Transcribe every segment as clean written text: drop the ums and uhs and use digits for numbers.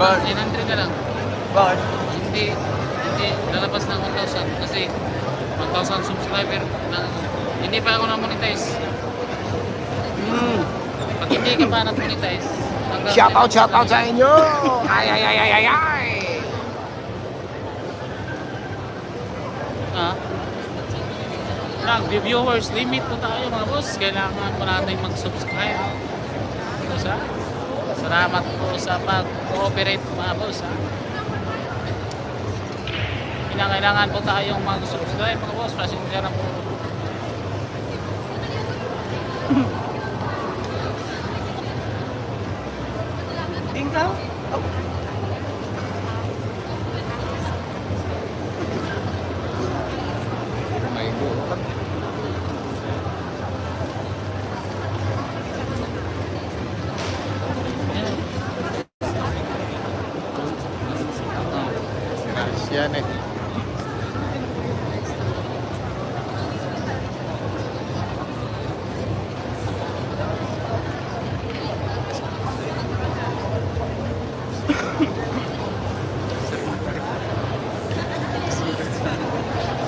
Bakit? 900 na lang. Bakit? Hindi lalabas ng 1,000 kasi 1,000 subscriber na hindi pa ako na-monetize. Pag hindi ka pa na-monetize, Shoutout sa inyo! Ay! Nag-viewers limit po tayo mga boss. Kailangan po natin mag-subscribe. Salamat po sa pag-cooperate mga boss. Kailangan po tayong mag-subscribe mga boss. Pasensya na po. Tingkaw? May bukan. Yan eh.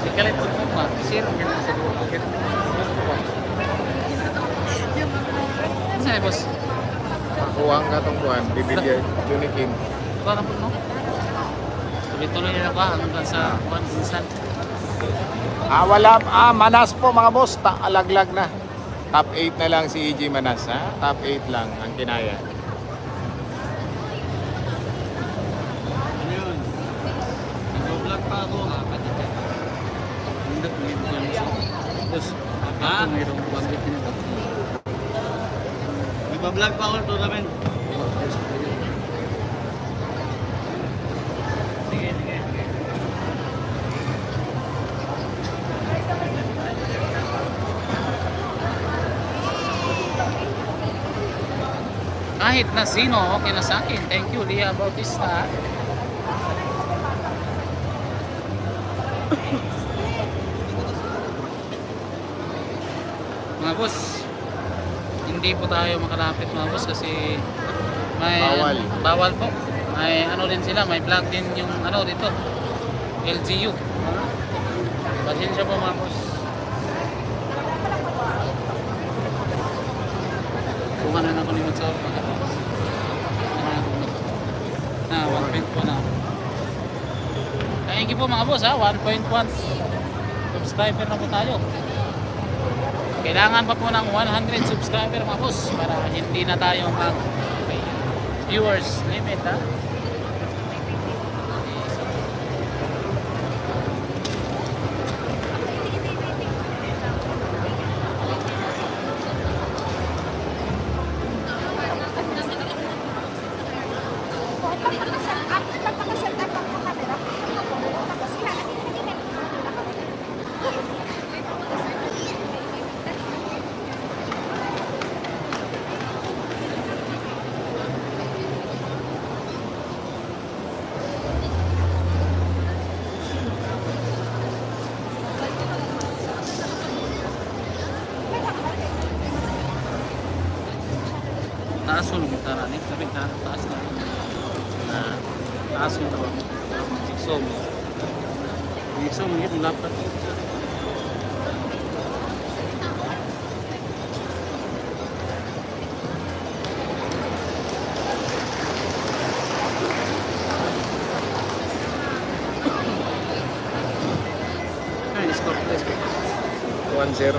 Sikalit po po sir. Saan boss? Makuha ka itong buwan. Bibigyan. Junikin. Kuha po no? Tuloy-tuloy na ba hanggang sa buwan minsan? Wala. Manas po mga boss. Alaglag na. Top 8 na lang si EJ Manas. Top 8 lang ang kinaya. Ayun. Nag-vlog pa ako. Hindi ko yun siya. Tapos, mayroong bandit na ito. Nag-vlog pa ako ng tournament. Sige. Kahit na sino, okay na sa akin. Thank you, Lia Bautista. Mga boss, hindi po tayo makalapit mga boss kasi may bawal po. May ano din sila, may plug din yung ano dito. LGU. Pasensya po mga boss. Kuha na ako ni Matsaw. Na 1.1 na. Thank you po mga boss 1.1 subscriber na po tayo. Kailangan pa po ng 100 subscriber mga boss para hindi na tayo mag viewers limit taas yung gitara ni tapi taas na taas yung tawa Iksom yung laptop score 1-0.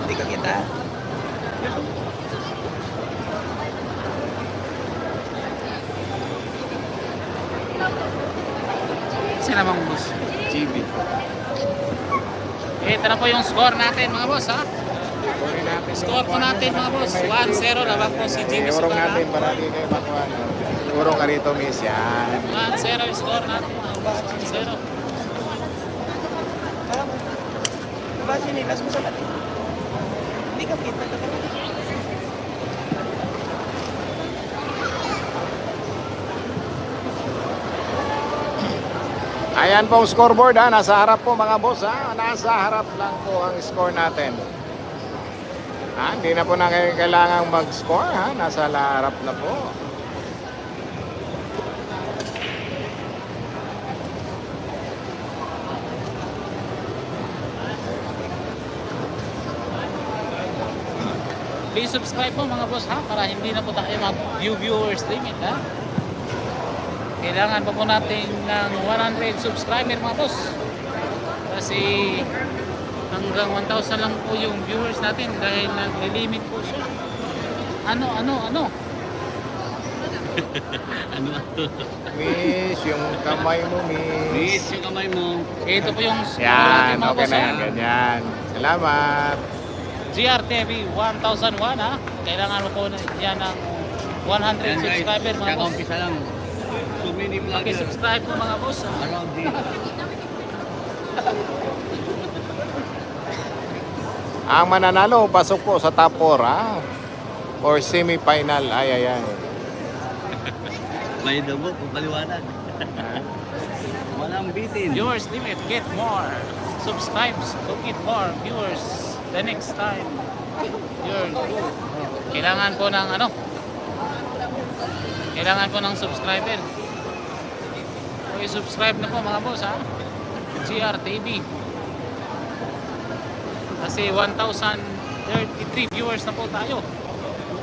Hindi ka kita. sila mga boss. GB. Ito na po yung score natin mga boss Kunin natin Score po natin mga boss. 1-0 labang po si Jimmy Urong Sugara. natin para di kayo makuha. Urong ka rito, miss. Yan. 1-0 yung score natin mga boss. 1-0. Diba sinilas mo sa latin? Hindi ka kita ka. Ayan pong scoreboard ha. Nasa harap po mga boss ha. Nasa harap lang po ang score natin. Ha? Hindi na po na kailangang mag-score ha. Nasa harap na po. Please subscribe po mga boss ha. Para hindi na po tayo mag-viewers limit ha. Kailangan pa po natin ng 100 subscriber mga boss. Kasi hanggang 1,000 lang po yung viewers natin dahil nag-limit po siya. Ano? Ano? Miss, yung kamay mo, miss. Miss yung kamay mo. Ito po yung score Yan, natin mga okay boss na ha. yan, ganyan. Salamat. GRTV 1001 ha. Kailangan mo po yan ng 100 subscriber mga boss. Kaka-umpisa lang. So many vlogger. Paki-subscribe po mga boss ha. Around dito. Ang mananalo, pasok po sa top 4 ha. Or semi-final. Ay, ay, ay. May damo kung paliwanag. Walang bitin. Viewers limit, get more subscribes to get more viewers the next time you're good. Kailangan po ng ano? Kailangan po ng subscriber. Okay, subscribe na po mga boss ha. GRTV. Kasi 1,033 viewers na po tayo.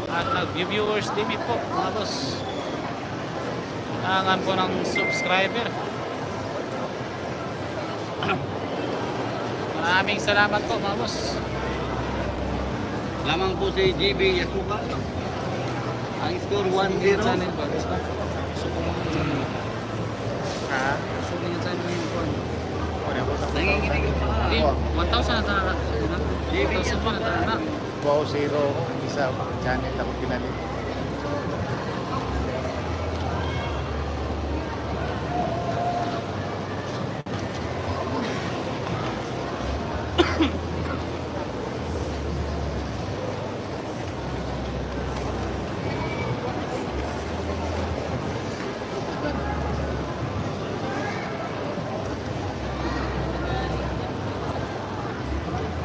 At nag-viewers limit po mga boss. Kailangan po ng subscriber. Maraming salamat po mga boss. Lamang po si JB Yasuka. Ang score 1-0. Ha? Nanginginig pa. Hindi, 1,000 na talaga. 1,000 pa na talaga. Wow, zero. Isa channel ako pinalit.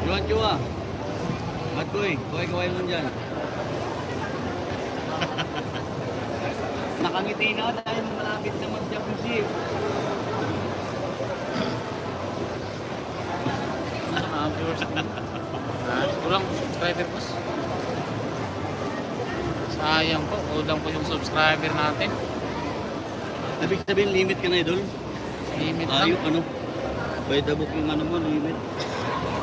Yuan Chua. Matkoy, kaway-kaway mo dyan. Nakangiti na dahil malapit naman siya pusip. Ano mga viewers? Kulang subscriber boss. Sayang po, kulang po yung subscriber natin. Ibig sabihin limit ka na idol? Limit lang. Ayun ano? By the book yung ano mo, limit.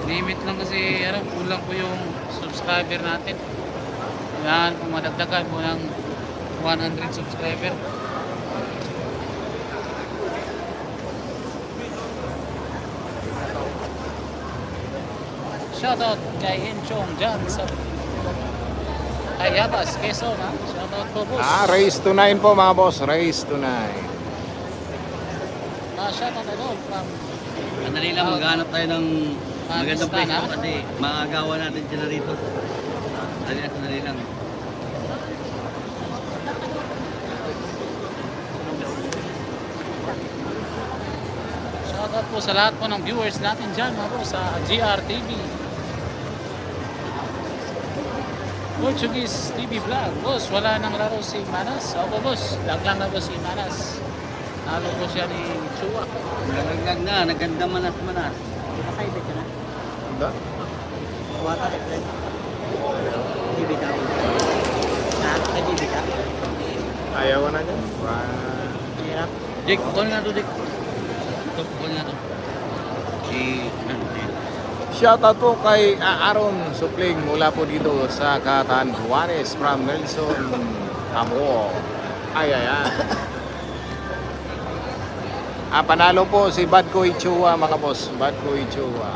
Limit lang kasi ano, kulang po yung subscriber natin. Kailangan po madagdagan po ng 100 subscriber. Shoutout kay Enchong dyan sa Ayabas, Quezon ha. Shoutout po boss. Race to 9 po mga boss. Race to 9. Shoutout idol from Sandali lang, maghanap tayo ng magandang place ha? po kasi maagawa natin sila rito. Sandali lang. Shoutout po sa lahat po ng viewers natin dyan mga boss sa GRTV. Portuguese TV vlog. Boss, wala nang laro si Manas. Opo boss, lang na po si Manas. Nalo po siya ni Chua. Nagagag na, naganda manas-manas. Nakaibig ka na? Hindi? Wata ka rin. Ibig ka. Ha? Nag-ibig ka? Ayaw na dyan. Hirap. Dick, call nga to, Dick. Call nga to. Shoutout po kay Aaron Supling mula po dito sa Kataan Juarez from Nelson Amor. Ay, ay, ay. Panalo po si Badko Ichua mga boss. Badko Ichua.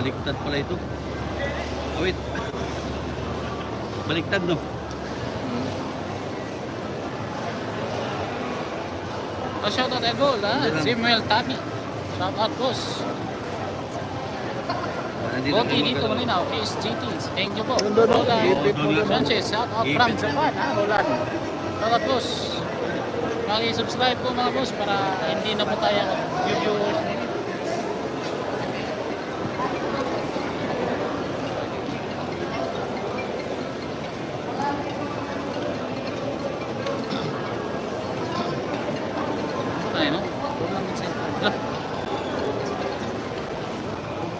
baliktad pala ito. Oh, wait. Baliktad no. Shoutout Edol, Samuel Tami. Shoutout boss. Boki dito malinaw, SGT. Thank you po. Roland Sanchez, shoutout from Japan, Roland. Shoutout boss. Mag-subscribe po mga boss para hindi na po tayo viewers.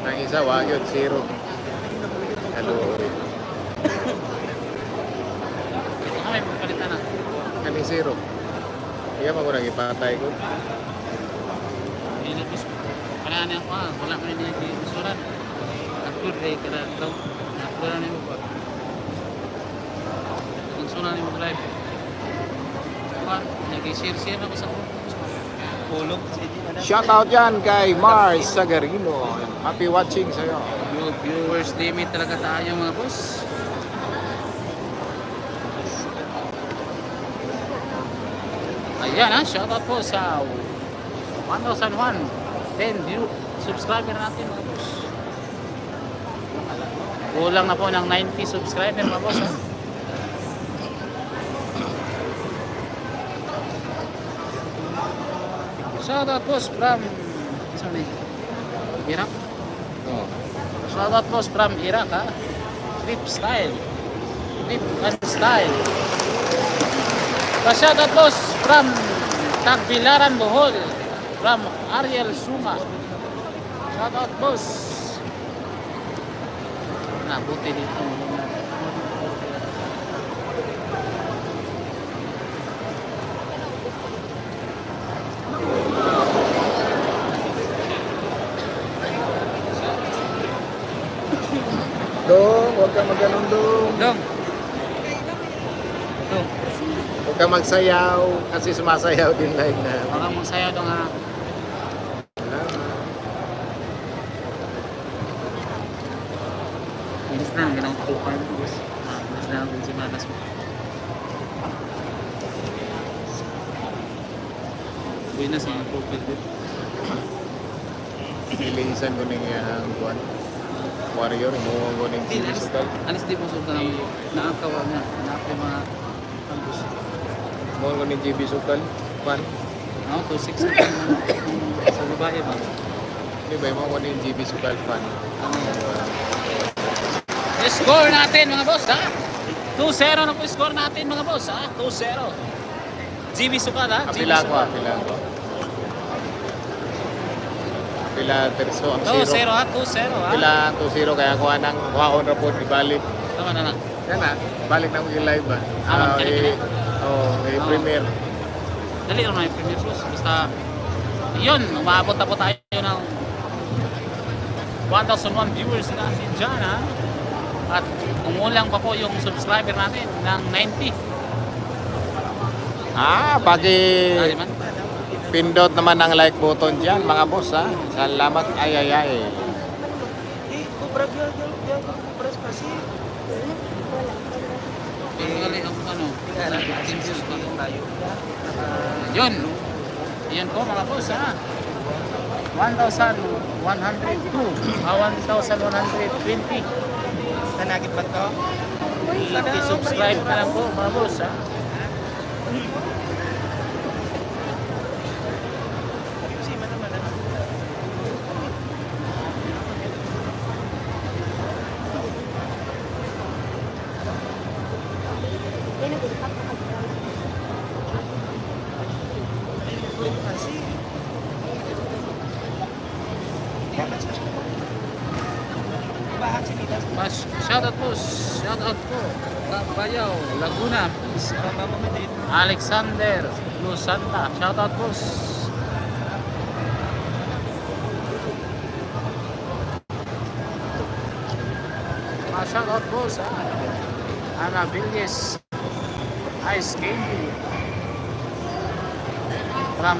Ang isa, Wagyu, 0. Hello. May pagpalitan na. Kani 0. Kaya mo nang ipatay ko. Ini boss. Para na ako, wala man ni surat. Upload ray kada daw. Upload na mo ba? Kung sunan ni mo live. Pa, nag-share ako sa Pulog. Shoutout yan kay Mars Sagarino. Happy watching sa'yo. Viewers limit talaga tayo mga boss. Ayan shoutout po sa 1,001 10 subscriber natin mga boss. Kulang na po ng 90 subscriber mga boss. Shoutout boss from Iraq. Oh. Shoutout boss from Iraq Trip style. Trip and style. Shoutout boss from Tagbilaran Bohol. From Ariel Suma. Shoutout boss. Nabuti dito. Dong, huwag ka maganon dong. Dong. Dong. Huwag ka magsayaw kasi sumasayaw din live na. Baka mong sayo dong Inis na, ganang kukuhan mo boss. Inis na ang simanas mo. Uy na sa mga profile dito. Ilisan ko ng buwan. Warrior, mo ko ng physical. Alis di mo sultan ang naakaw niya. Naakaw mga campus. Mo ko ng GB Sukal. Pan. Ako, 2-6 sa babae ba? Di ba mo ko ng GB Sukal fan. Score natin mga boss ha. 2-0 na po score natin mga boss ha. 2-0. GB Sukal ha. Apila ko, apila ko. Apila terso ang 2-0 0. ha. 2-0 ha. Apila 2-0 kaya kuha ng kuhaon na po ibalik. Tama na na. Yan na, balik na mo yung live ba? Kaya. Premiere. Dali naman yung Premier Plus. Basta, yun, umabot na po tayo ng 1,001 viewers natin dyan, ha? At umulang pa po yung subscriber natin ng 90. Pag pindot naman ang like button dyan, mga boss, ha? Salamat, ay. Gali ang ano, yun. Yun po mga boss, ha? 1,102. 1,120. Tanagit ba to? I-subscribe na lang po mga boss, ha? Shoutout po, shoutout po. Bayaw, Laguna, Alexander, Lusanta, shoutout po. Shoutout po sa Ana Villas Ice Candy from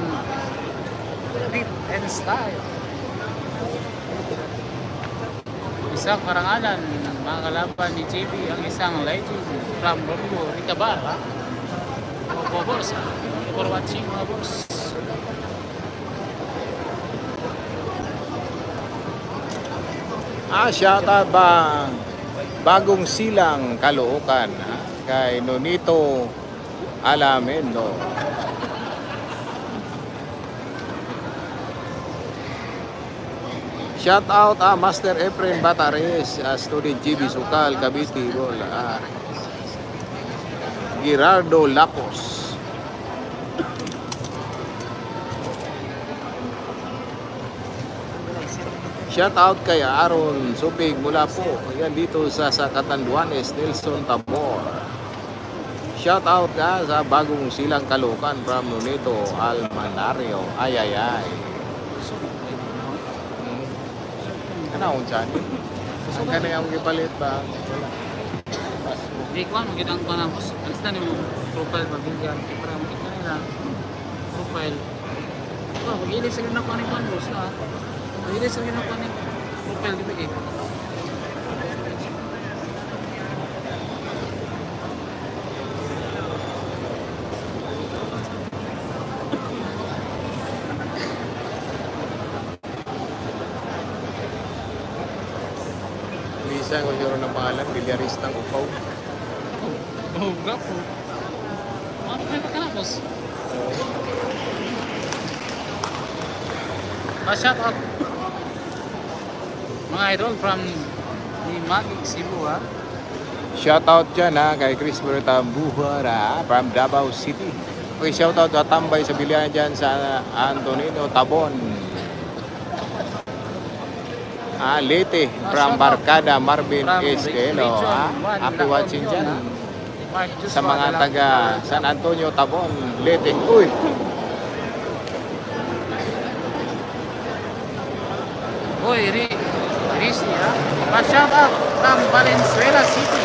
Trip and Style. Isang karangalan ng mga kalaban ni JB, ang isang legend from Romeo Ricabarra. Opo, boss. Thank you for watching, mga boss. Shoutout ba Bagong Silang, Caloocan, ha? Kay Nonito Alamendo. Shout out Master Efren Batares, student GB Sukal, Cavite, Bola. Gerardo Lacos. Shout out kay Aaron Supig mula po yan dito sa Catanduanes, Nelson Tabor. Shout out sa Bagong Silang, Caloocan from Nonito Almanario. Ay ay ay. Ano ang dyan? Ang ka na yung ipalit ba? Di ko ano, ginang pa na, boss. Alis na mo profile mabigyan. Para makita nila. Profile. Oh, mag-ilis sa ginang pa ni Juan, boss. Mag-ilis sa ginang pa ni profile. Di ba eh? Lisa, kung sino ng pangalan, bilyaristang upaw. Oh, gapo. Ano kayo ka na, boss? Shout out mga idol from the Magic Cebu, ha? Shout out dyan kay Chris Berta Buhara from Davao City. Okay, shout out sa tambay sa bilihan dyan sa Antonino Tabon. Leyte from Barkada Marvin Esquelo. Happy watching dyan. Sa mga taga San Antonio Tabon, Leyte. Uy! Hoy, Rishi, ha? Shout out from Valenzuela City.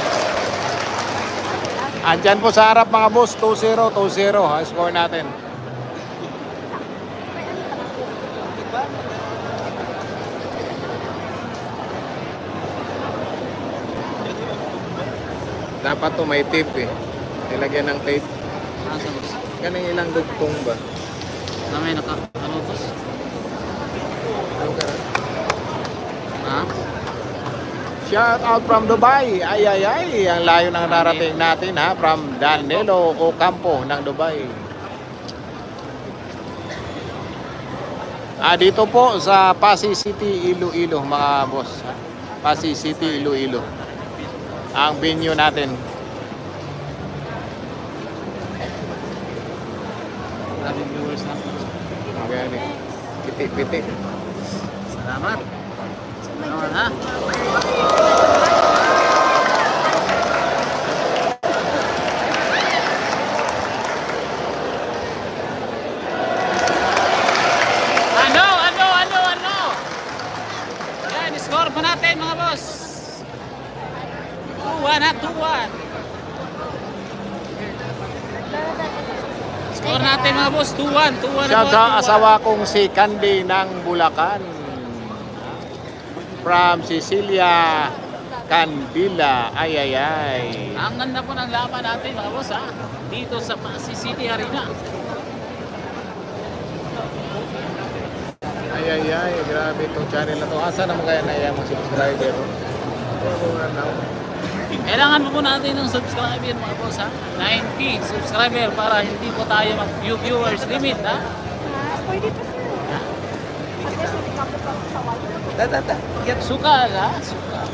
Andyan po sa harap mga boss, 2-0, 2-0. Score natin. Dapat to may tape eh. Nilagyan ng tape. Nasa, boss? Ganun ilang dugtong ba? Namay naka, ano, boss? Ha? Shout out from Dubai. Ay ay ay, ang layo ng narating natin ha, from Danilo Ocampo ng Dubai. Dito po sa Pasig City, Iloilo mga boss. Pasig City, Iloilo. Ang venue natin. Maraming viewers na. Magaling. Pitik-pitik. Salamat. Salamat, ha? Yan, score pa natin mga boss. 2-1 ha, 2-1. Score natin mga boss, 2-1. 2-1 Shout sa asawa kong si Candy ng Bulacan. From Cecilia Candila. Ay ay ay. Ang ganda po ng laban natin mga boss, ha? Dito sa Pasig City Arena. Ay ay ay, grabe itong channel na to. Asa naman kaya na yung mga subscriber? Kailangan po natin ng subscriber mga boss, ha? 90 subscriber para hindi po tayo mag-viewers limit, ha? Pwede pa sir. Kasi hindi ka po sa wall. Sukal, ha? Sukal.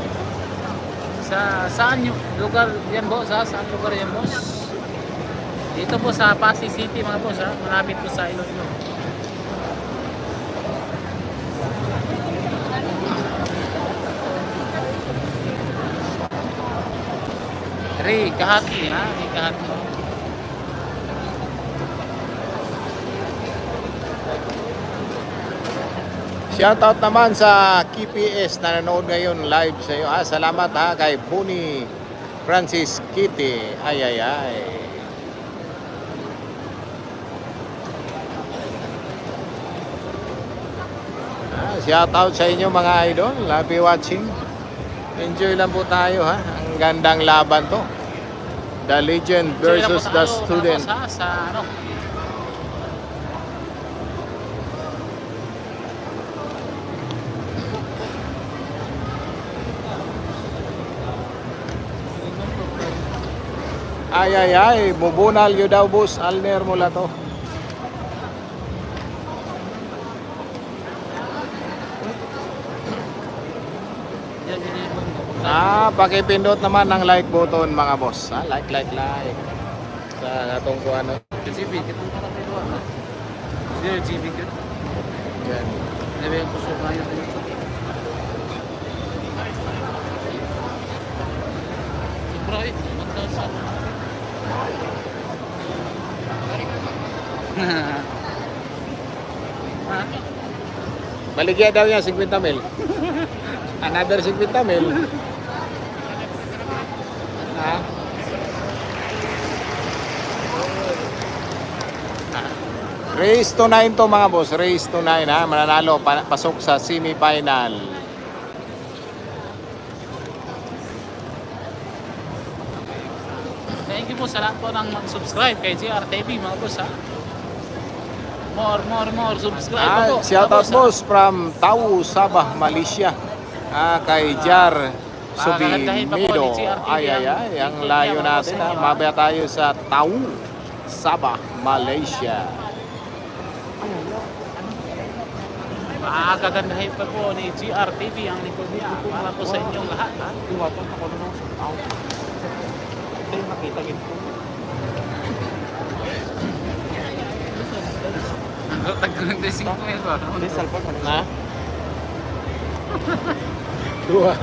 Saan yung lugar yan boss, ha? Saan lugar yan boss? Dito po sa Pasig City mga boss, ha? Malapit po sa Iloilo. Kahati, ha? Kahati. Shoutout naman sa KPS na nanonood ngayon live sa iyo. Salamat ha kay Buni Francis Kitty. Ay ay ay. Shoutout sa inyo mga idol. Happy watching. Enjoy lang po tayo ha. Ang gandang laban to. The legend versus the student. Sa ano? Ay, mubunal yun daw boss. Alner mula to. Pakipindot naman ng like button mga boss. Like. Sa atong ko ano. GB, kitang para tayo ano? Zero GB ko. Yan. Debe yung puso kayo dito. Sobra eh. Magdasa. Baligya daw yan, 50 mil. Another 50 mil. Ha? Race to 9 to mga boss. Race to 9 ha. Mananalo. Pasok sa semi-final. Thank you po sa lahat po ng mag-subscribe kay GRTV mga boss ha. More subscribe po. Shout out mga boss from Tau, Sabah, Malaysia. Kay Jar Subimido. Ay. Ang layo natin ha. Mabaya tayo sa Tau, Sabah, Malaysia. Gagandahin pa po ni GRTV ang likod niya para po sa inyong lahat ha. Duwaton ako na sa tao. Ito yung nakita gito. Tag-25 ba? Hindi, salpon ka Ha? Dua.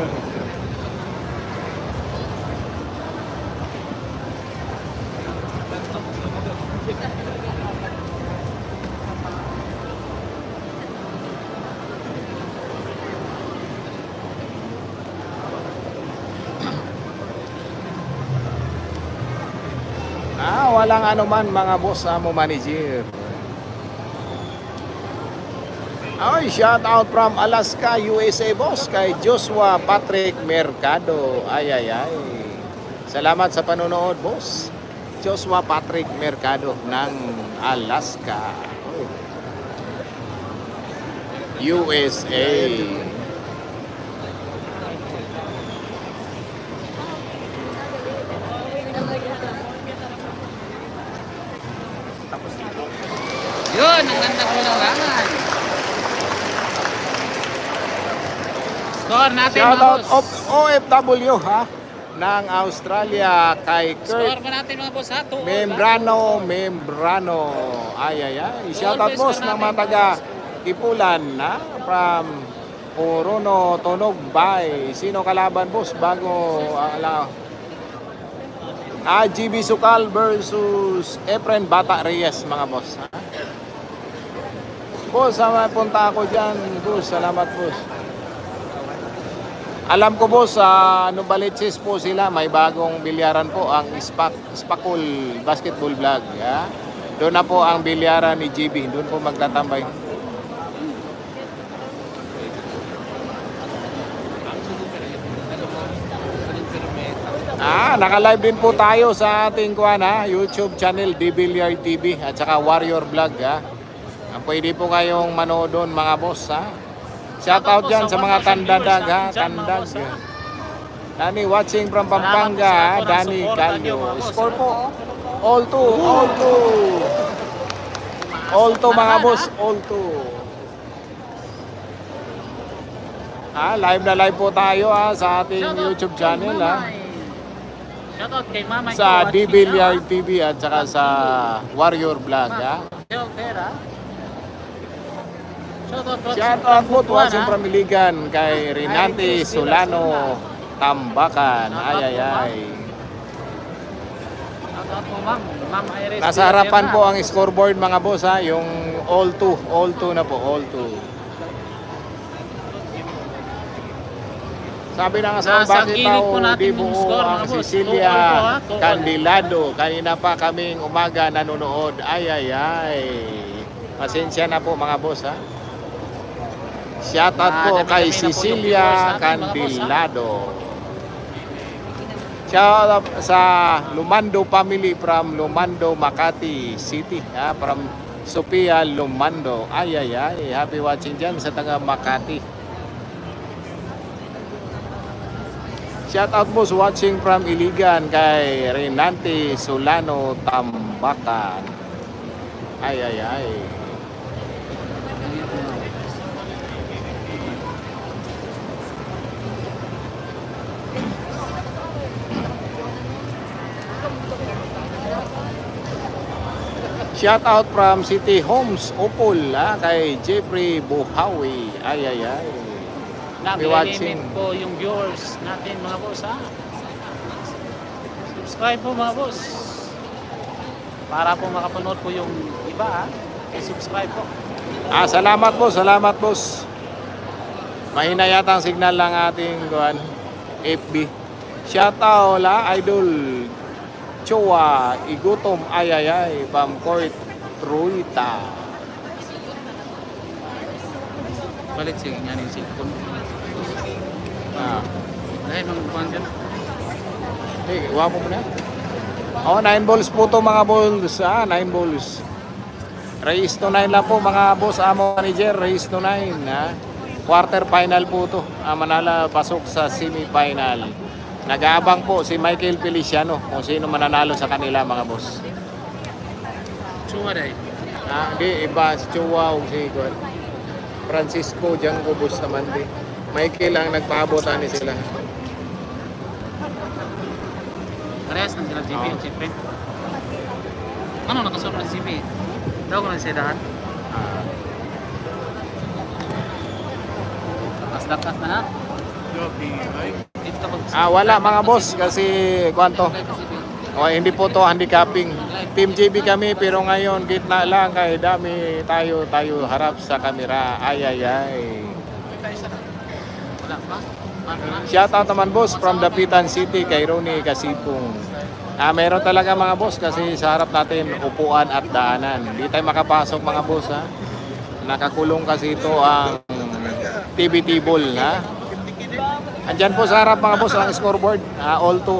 Walang anuman mga boss mo manager. Ay, shout out from Alaska, USA boss kay Joshua Patrick Mercado. Ay. Salamat sa panonood boss. Joshua Patrick Mercado ng Alaska, USA. Yun, ang ganda ko ng langan. Score natin Shout mga out boss. OFW ha ng Australia kay Score Kurt pa natin mga boss ha. Membrano. Ay. Shout out boss ng mga taga Ipulan na from Orono, Tonog Bay. Sino kalaban boss bago GB Sukal versus Efren Bata Reyes mga boss ha? Boss, punta ako dyan boss. Salamat boss. Alam ko boss, Novaliches po sila, may bagong bilyaran po ang Spakul Basketball Vlog. Ya? Doon na po ang bilyaran ni GB, doon po magtatambay. Naka-live din po tayo sa ating YouTube channel, DBilyard TV at saka Warrior Vlog. Pwede po kayong manood doon mga boss ha. Shout out dyan sa mga tandadag ha. Tandag. Dani watching from Pampanga ha. Dani Calio. Score po. All two mga boss. All two. Live na live po tayo sa ating YouTube channel ha. Shout out kay Mama Sa DBilyard TV at saka sa Warrior Vlog ha. Shout out po watching from Iligan kay Rinante Solano Tambakan. Ay. Nasa harapan po ang scoreboard mga boss ha, yung all two na po, all two. Sabi na nga sa bakit daw di buo ang Cecilia Candilado. Kanina pa kaming umaga nanonood. Ay. Pasensya na po mga boss ha. Shoutout po dami-dami kay na po yung Cecilia viewers natin, mga boss, ha? Candilado. Shoutout sa Lumando family from Lumando, Makati City. From Sophia Lumando. Ay, happy watching dyan sa taga Makati. Shoutout po watching from Iligan kay Renante Solano Tambakan. Ay. Shout out from City Homes Opol kay Jeffrey Buhawi. Ay. Happy watching. Nag-limit po yung viewers natin mga boss, ha? Subscribe po mga boss. Para po makapanood po yung iba, ha? Subscribe po. Salamat boss. Mahina yata ang signal ng ating FB. Shout out Idol Chowa Igutom ay Pamcourt Truita. Balik sige nga yung cellphone. Dahil mga buwan dyan. Iwa mo muna. 9 balls po to mga balls. 9 balls. Race to 9 lang po mga boss. Amo manager, race to 9. Quarter final po to. Manala pasok sa semi-final. Nag-aabang po si Michael Feliciano kung sino mananalo sa kanila mga boss. Chua day. Di iba si Chua o si Francisco Django Bustamante. Michael ang nagpaabot ni sila. Parehas na sila GB, siyempre. Ano nakasunod ng GB? Daw ko na siya dahan. Lakas na ha? Dito pag Wala mga boss kasi kwanto. Hindi po to handicapping. Team JB kami pero ngayon gitna lang kay dami tayo harap sa kamera. Ay. wala pa. Shout out naman boss from Dapitan City kay Ronnie Kasipong. Meron talaga mga boss kasi sa harap natin upuan at daanan. Hindi tayo makapasok mga boss ha. Nakakulong kasi ito ang TV table ha. Andyan po sa harap mga boss ang scoreboard. All two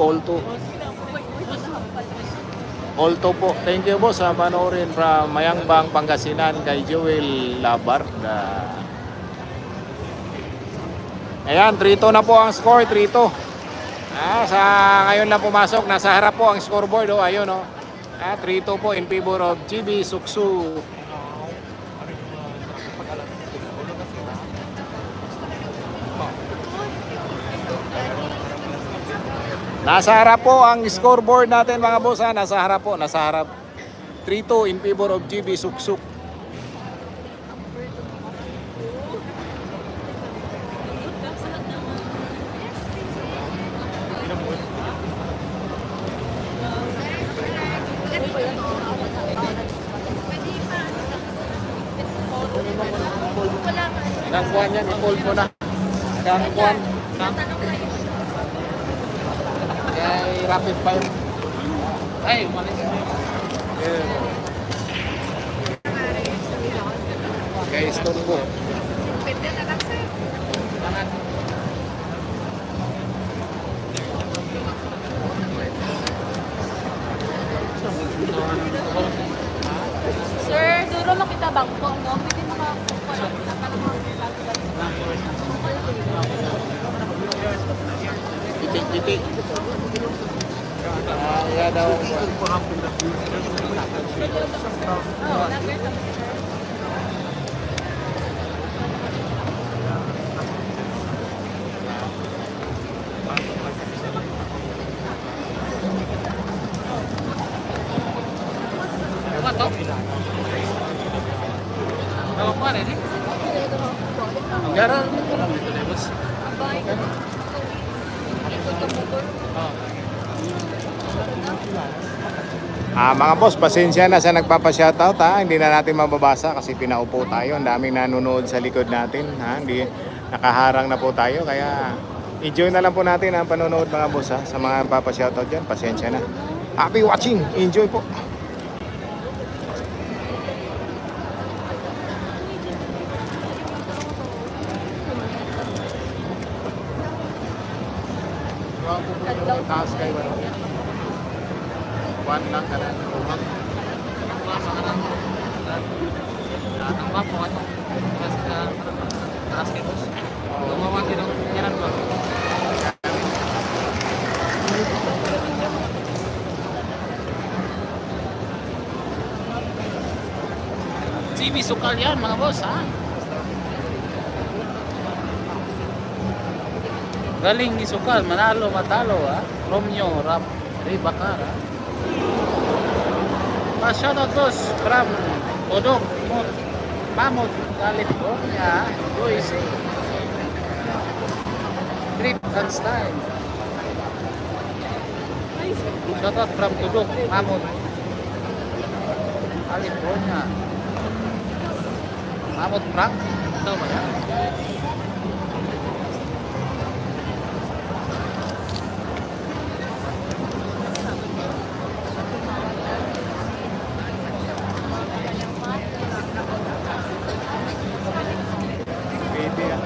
po. Thank you boss sa panoorin from Mayangbang, Pangasinan kay Joel Labarda. Ayan, 3-2 na po ang score, 3-2. Sa ngayon lang pumasok, nasa harap po ang scoreboard. Ayun 3-2 po in favor of GB Suksu. Nasa harap po ang scoreboard natin mga boss. Nasa harap. 3-2 in favor of GB Suksuk. Nangkuhan yan, i-call mo na. Nangkuhan. Kay rapid fire. Ay, umalis mo yun. Kay Storbo. Sir, duro makita bangko, no? Pwede makakuha. Titik. Ya daw. Ano to? Tawag mo rin eh. Garan. Dito na boss. Mga boss, pasensya na sa nagpapa-shoutout Hindi na natin mababasa kasi pinaupo tayo. Ang daming nanonood sa likod natin Hindi nakaharang na po tayo kaya enjoy na lang po natin ang panonood mga boss sa mga nagpapa-shoutout dyan. Pasensya na. Happy watching. Enjoy po. daw. taas kayo ano? One lang ka na. Umag. Ang wapo ano. Kasi taas kay boss. Gumawa din ng yaran ko. TV sukal yan mga boss ha. Galing ni sukal, manalo matalo ha. Romeo, Rap, Ribacara. Shoutout boss from Odok, Mamot, California, USA. Trip and style. Shoutout from Odok, Mamot, California. Mamot Frank, ito ba yan? Baby yan.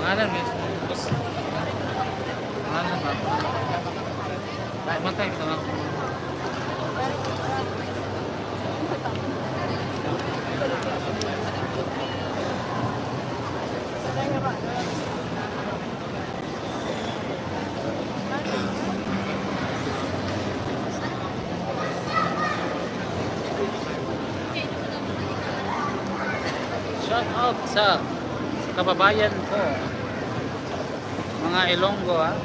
Pangalan mo boss. Pangalan ba? Baik matay kita lang. Shout out sa kababayan ko, mga Ilonggo ha,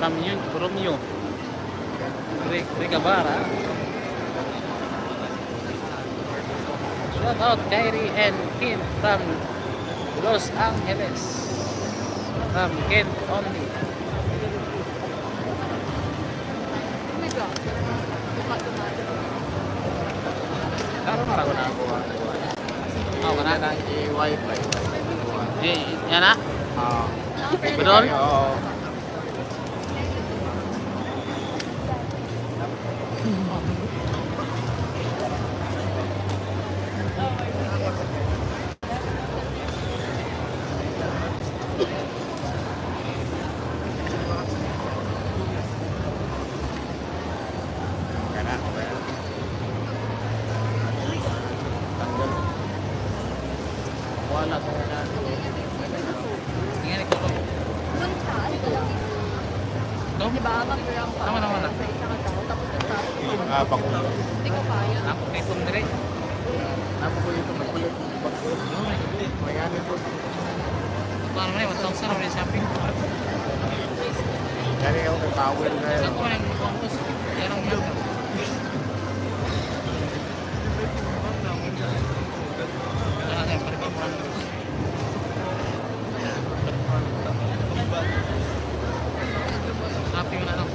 from Romeo, Ricabarra. Shout out Kyrie and Kim from Los Angeles, from Kent only. Karoon na ako na ako. Oh, kana? Yan ang i-wifi. Yan na? Oo. Betul? Oo. Kana. Tanggal. Wala ko na. Tingnan ko lang. Ito? Di ba, mag-rank ka Tama naman na. sa isang tao, tapos nagtapos. Apa ko. Hindi ko kaya. Ako kay Pundre. Ako ko ito magkulit. Mayan ito. Paano na yun? 1,000 na rin shopping. Dari ako kay Powell na Saan yun. ko na yung bangkos? Yan ang yan. Yan ang parang bangkos. Shopping na lang.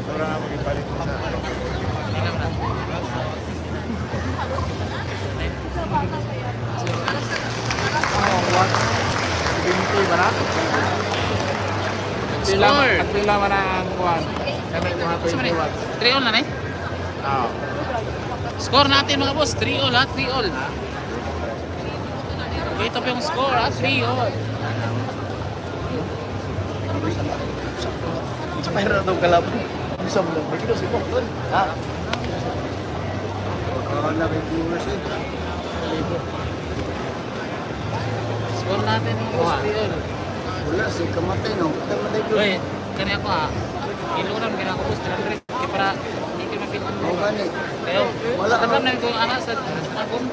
Wala na mag-ipalit mo sa ano. Ilam na. Oh, what? 20 ba na? Score! Pila man ang kuwan. Kami mga 20 watts. 3 all na na eh. Oo. Score natin mga boss, 3 all ha, 3 all. Ito pa yung score ha, 3 all. Inspire na itong kalabang. Bisa mo lang. Magkino si Bok doon. Ha? Wala may viewers eh. Score natin mga boss, 3 all. Wala, si kamatay no. Kamatay ko. Uy, kani ako ha. Iluran, kaya ako boss, 300. Kaya para hindi ko mapit. Oo, gani. Kayo, alam na ko ana sa akong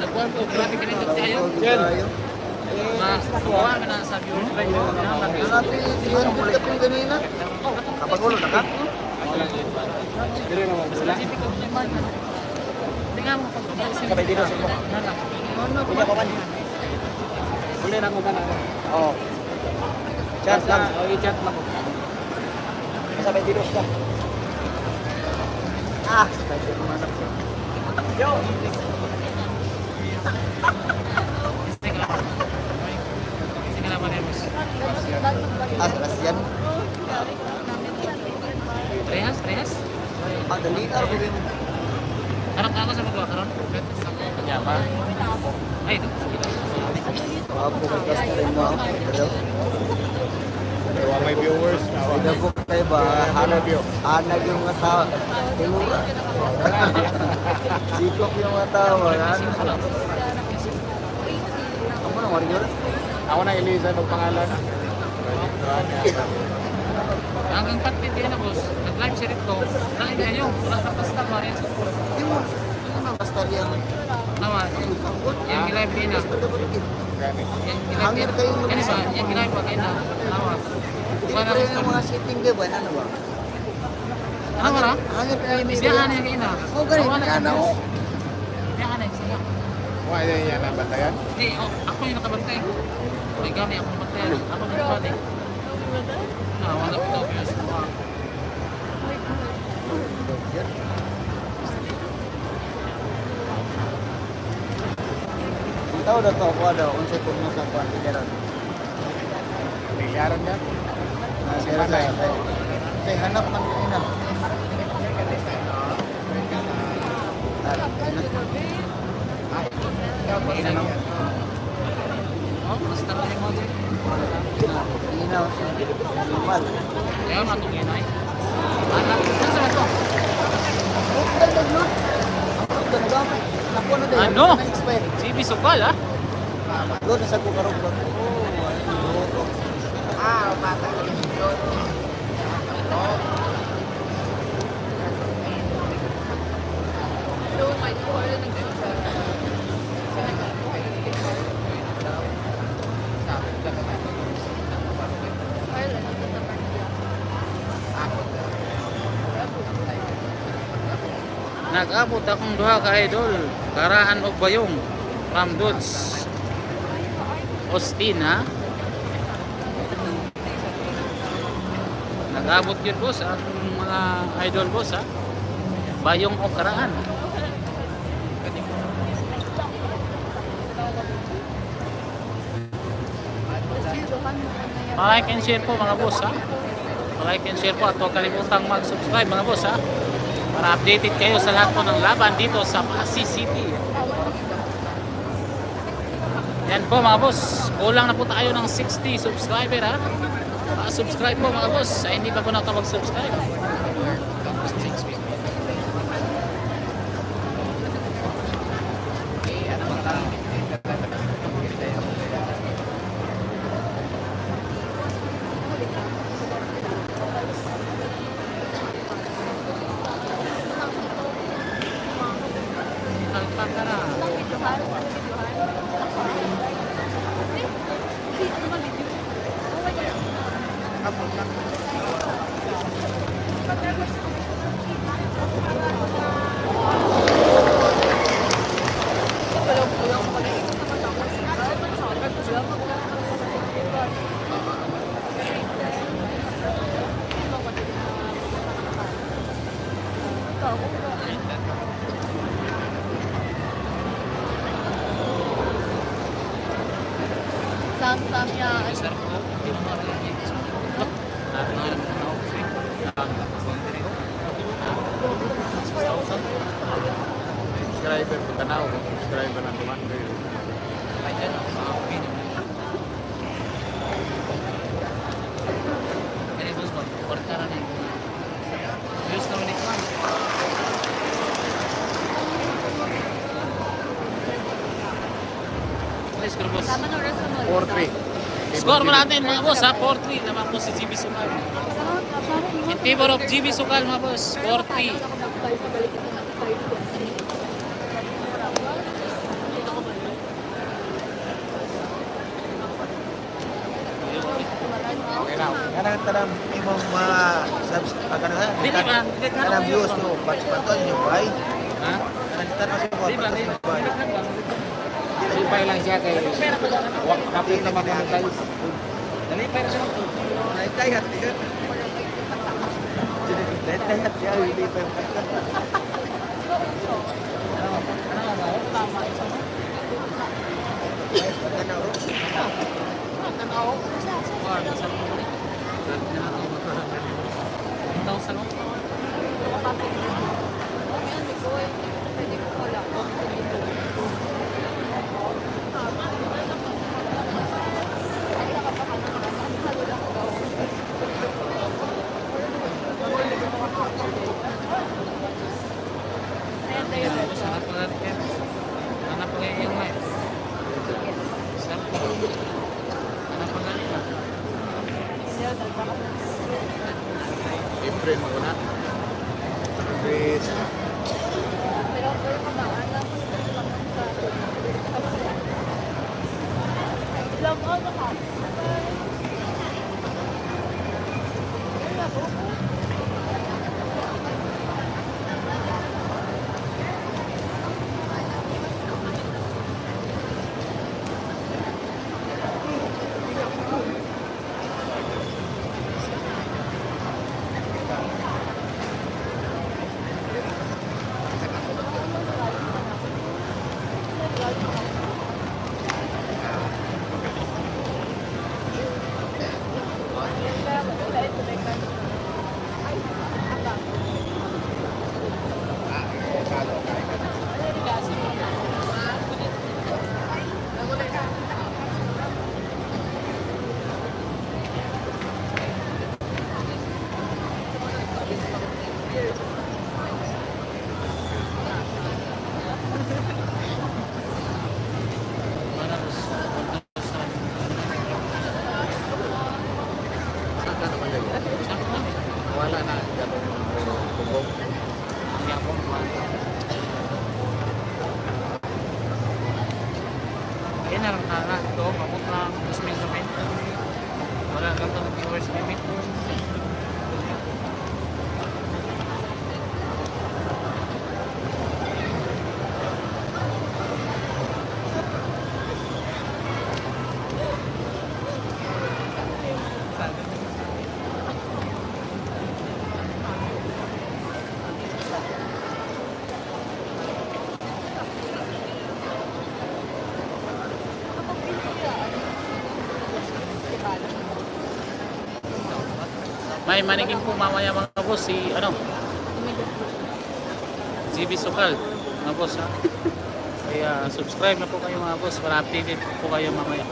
nagkuhan ko grabe kanito kayo. Kuha ka na sa viewers ba yun? Kapag ulo na ka? Tingnan mo pag Kapag dito sa mo. Kuya ko man. Uli na ko man. Oo. Chat lang. I-chat lang ko. Sabay dito siya. Sabay dito man. Yo! Rasian. Rehas? Dali na ko din. Harap ako sa magawa karon. Kanya pa. Ay, Apo kay customer mo. Hello. May viewers. Ida ko kay ba hanap yung mga tao. Tingura. Sikop yung mga tao. Kamu na warrior? Ako na Eliza ng pangalan. hanggang patit na boss. Nag-live si Rico. Nain na yun. Wala ka basta marin. Di mo. Basta yan. Naman. Yung gilive din na. Hangir kayo mo. Kaya ba? Yung gilive pa kayo na. Nawa. Ito yung mga setting di ba? Ano ba? Ano ba na? Hangir kayo mo. Siyahan niya kayo na. Oh, ganun. Ano? Siyahan niya. Siya. Wala yan ang bantayan. Hindi. Ako yung nakabantay. May gamit ako nakabantay. Ako yung nakabantay. Wala ko daw. Tahu dah tahu aku ada konsep pengusaha kuat pikiran. Milyaran yan. Saya hanap man ina. Oh, basta ka mo. Ina normal. Kaya matungin ay. Anak, ano sa to? Ano? GB Sukal ah? Doon sa kukarong ko. Bata. Nag-abot akong duha ka idol. Karaan og bayong. From Dudes. Austin ha. Nag-abot yun boss. Ang mga idol boss ha. Bayong o karaan. Pa-like and share po mga boss ha. Pa-like and share po at huwag kalimutang mag-subscribe mga boss ha. Para updated kayo sa lahat po ng laban dito sa Pasig City. Yan po mga boss. Kulang na po tayo ng 60 subscriber ha. Pa-subscribe po mga boss. Ay hindi pa po nakapag-subscribe. Subscriber po tanaw. Subscriber ng tuman kayo. Tama na oras na 4-3. Score mo natin mga boss ha. 4-3 naman po si GB Sukal. In favor of GB Sukal mga boss. 4-3. Kanang tanang imong mga subs kanang Di ba? kanang views to batch paton yung bay. Ha? Kanang tanang sa Di ba? mga bay. Lipay lang siya kay kapit na makonetize. Nalipay na siya. Naitayat yun. Naitayat siya hindi pa. I-print mo na. Please. Ilang ano ka? Saan ka naman lagi? Wala na. Ganun. Tugog. Kaya nalang na ito, mabot lang, usmin kami. Wala kang tanong viewers limit. May manigin po mamaya mga boss si ano GB Sukal mga boss ha. Kaya subscribe na po kayo mga boss para updated po kayo mamaya.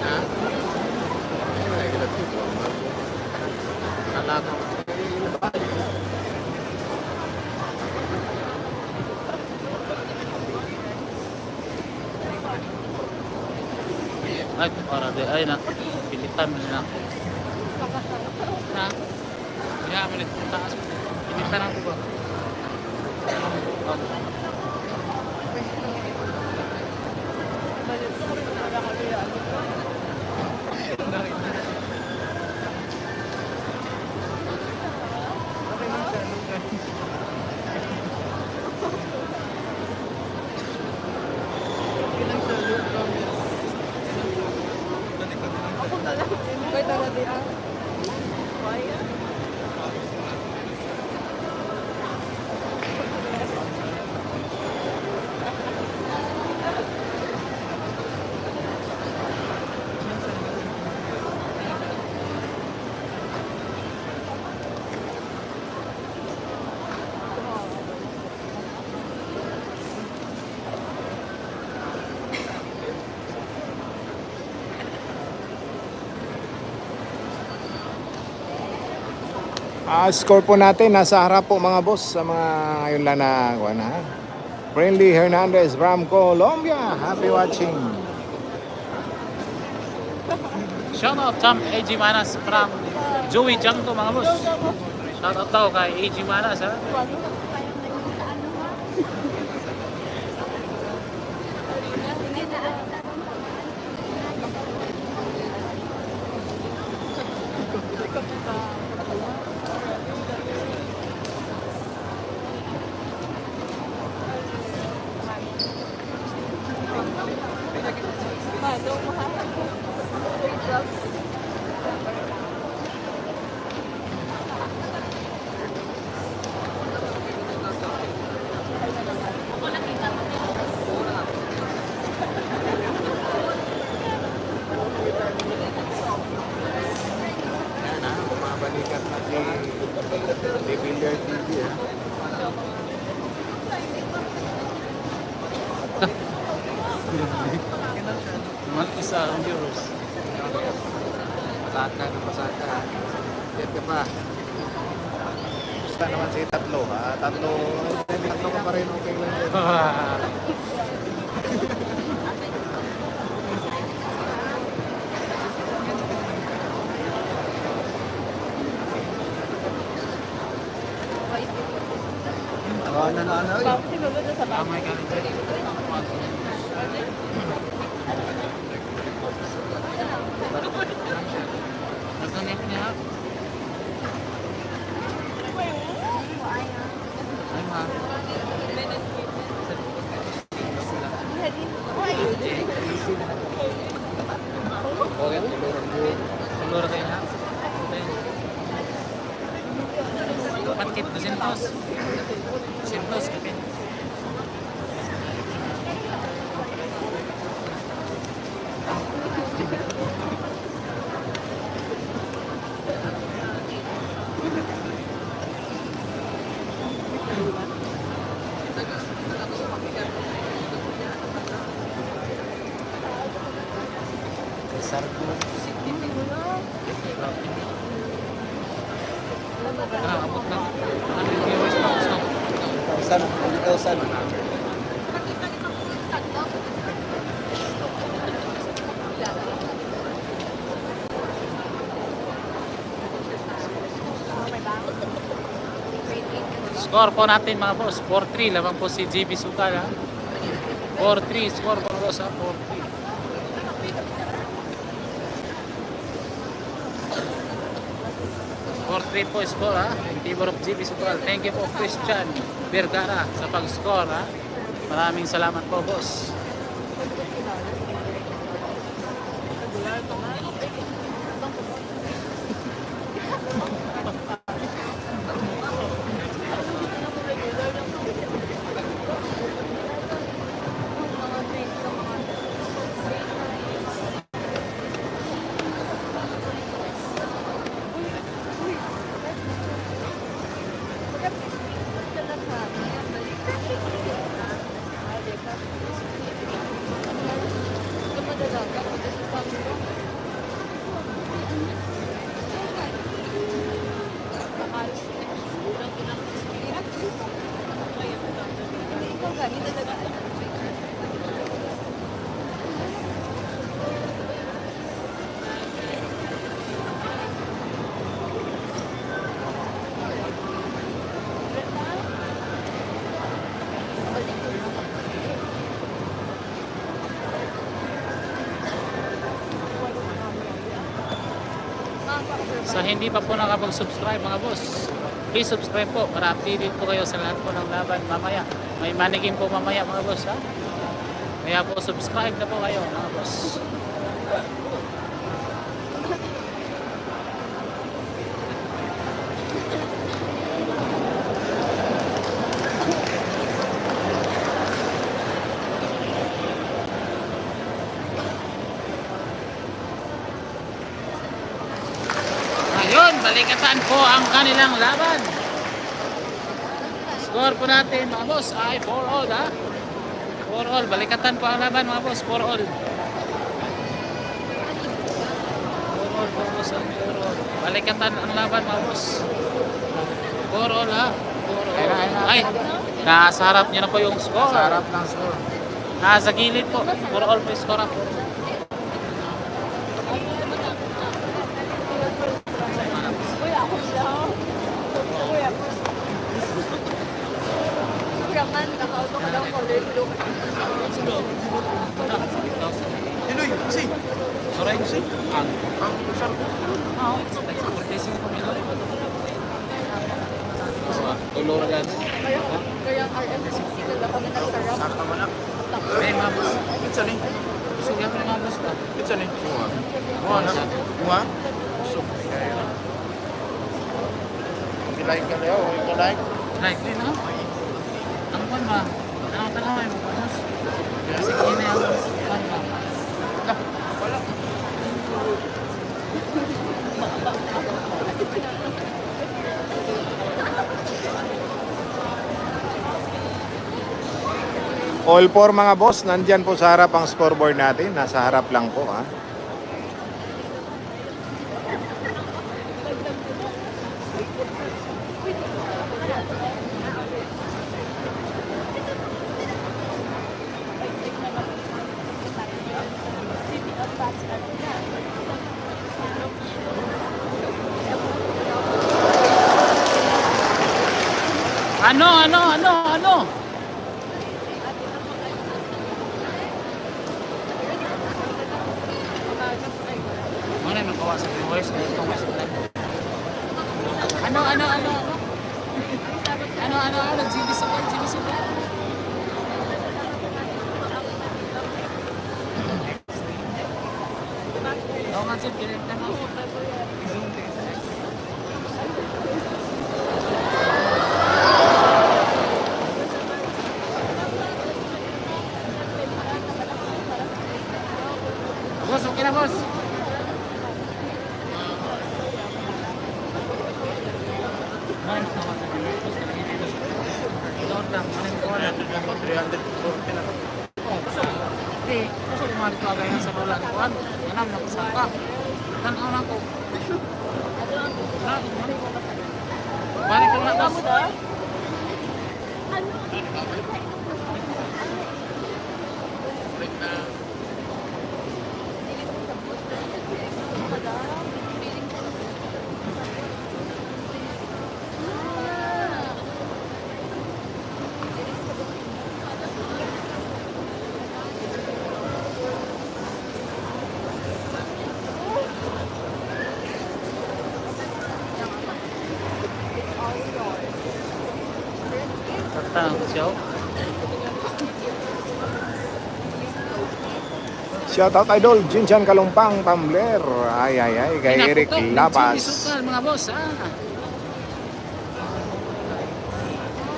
Ha? Ay, ilan dito. Kala ko. Ay, para de ay na pilitan mo na. Na. Ya, malit sa taas. Pilitan ako ba? Wait, ano di ah? Score po natin, nasa harap po mga boss sa mga ngayon lang na ha. Friendly Hernandez from Colombia. Happy watching. Shout out Champ AG Manas from Joey Jango mga boss. Shout out daw kay AG Manas ha. Yan ha, bumabalikat na si Billiard TV ha. Mag-isa ang viewers. Masaka na masaka ha. Yan ka pa. Gusto naman si tatlo ha. Tatlo ka pa rin, okay lang din. Tama ka rin. Nagkanip niya. Ay ma. Tulur kayo na. Patkit ko sintos. Sintos kapin. Abot na. 100 viewers pa. So, 1,000. score po natin mga boss, 4-3. Lamang po si JB Sukal ha. 4-3 score po boss ha, 4-3. Po score ha, in favor of JB Sukal. Thank you po Christian Vergara sa pag-score ha. Maraming salamat po boss. Sa hindi pa po nakapag-subscribe mga boss, please subscribe po para updated po kayo sa lahat po ng laban mamaya. May manigin po mamaya mga boss ha. Kaya po subscribe na po kayo mga boss. Ngayon, balikatan po ang kanilang laban. Score po natin mga boss ay 4-all ha. 4-all, balikatan po ang laban mga boss, 4-all. 4-all all po boss. For all. Balikatan ang laban mga boss. For all ha. For all. Ay, nasa harap niyo na po yung score. Sa harap ng score. Nasa gilid po. For all po yung score po. Kuya, ako siya. Kuya, ako. Kuya man, naka-auto ka lang ko. Diloy, kasi. Sorry. Ang sarap. Oo. Cortesing po nila. Tulo na gan. Kaya ang RF60 na ako na nagsarap. Sakta mo na. May mga boss. Itsa ni. Gusto nga po mga boss ba? Itsa ni. Buha na. Buha? Sok. Like ka leo, like. Like din ha? Ang kwan ba? Anong tanawin mo boss? Kasi kina yung kwan ba? Wala. All four mga boss, nandyan po sa harap ang scoreboard natin. Nasa harap lang po ha. Ano? Ano yung magkawasan yung voice? Ano? Nagsibis ako. Oo nga sir, kinita na ako. Boss, okay na boss. Gusto kumari ko agay sa bulan kuan. Anam na kusaka. Tanaw na ko. Balik ko na boss. Show. Shoutout idol, Jinchan Kalumpang, Tumbler. Ay, kay Eric Lapas. Sukal mga boss ha.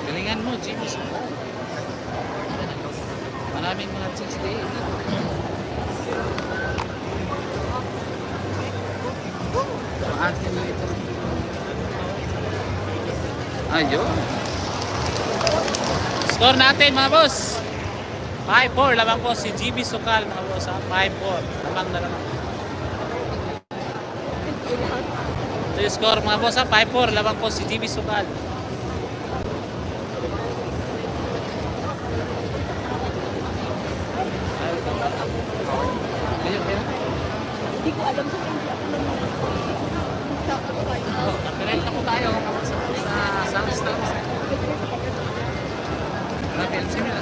Galingan mo, Jimmy Sukal. Maraming mga 68. Maasin mo ito. Ayun. Score natin mga boss. 5-4 lamang po si GB Sukal mga boss. 5-4. Lamang na naman. Ito yung score mga boss. 5-4 lamang po si GB Sukal. Hindi ko alam sa kanya. Nag-direct na po tayo sa Soundstars. Grabe ang sila.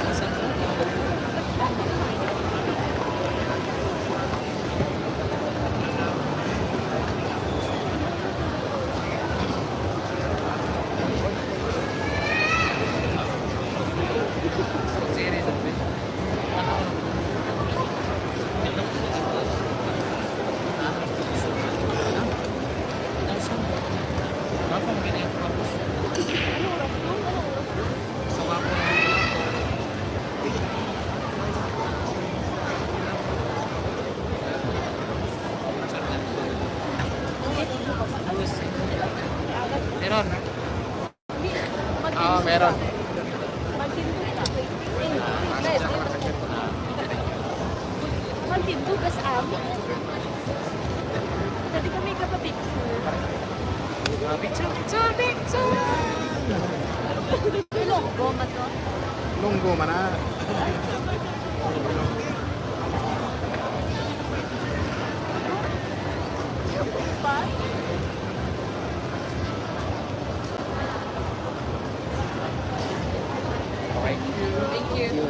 Meron. Oo, meron. Mantindog Hugas amin. Tadi kami kapapicture. Picture. Ilonggo man to. Lunggo man na. Thank you.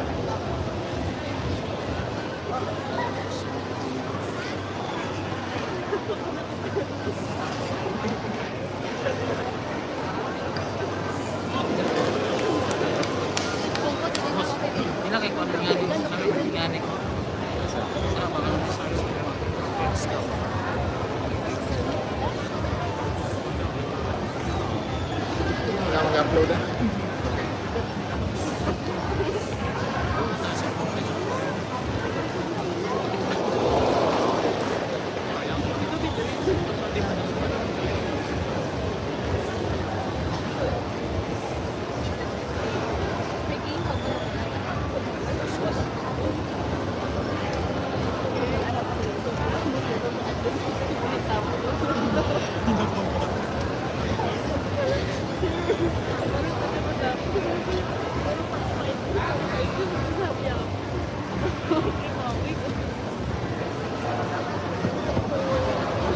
Ilang kay kung nangyari ko. Sarap ang let's go. Wala mag-upload ah.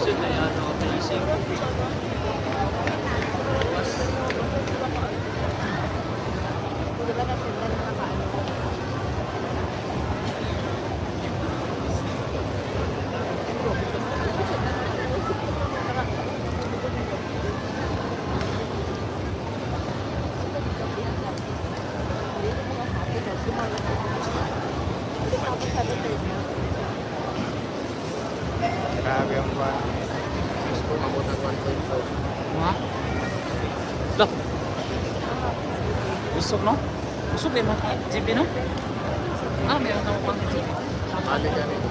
Gusto na yan ako pinising. Grabe ang ba. Gusto mabot ng 1.5. Mga? Look. Busog no? Busog din mo ka. JB no? Ah, meron ka mo pang JB. Mali ka rin.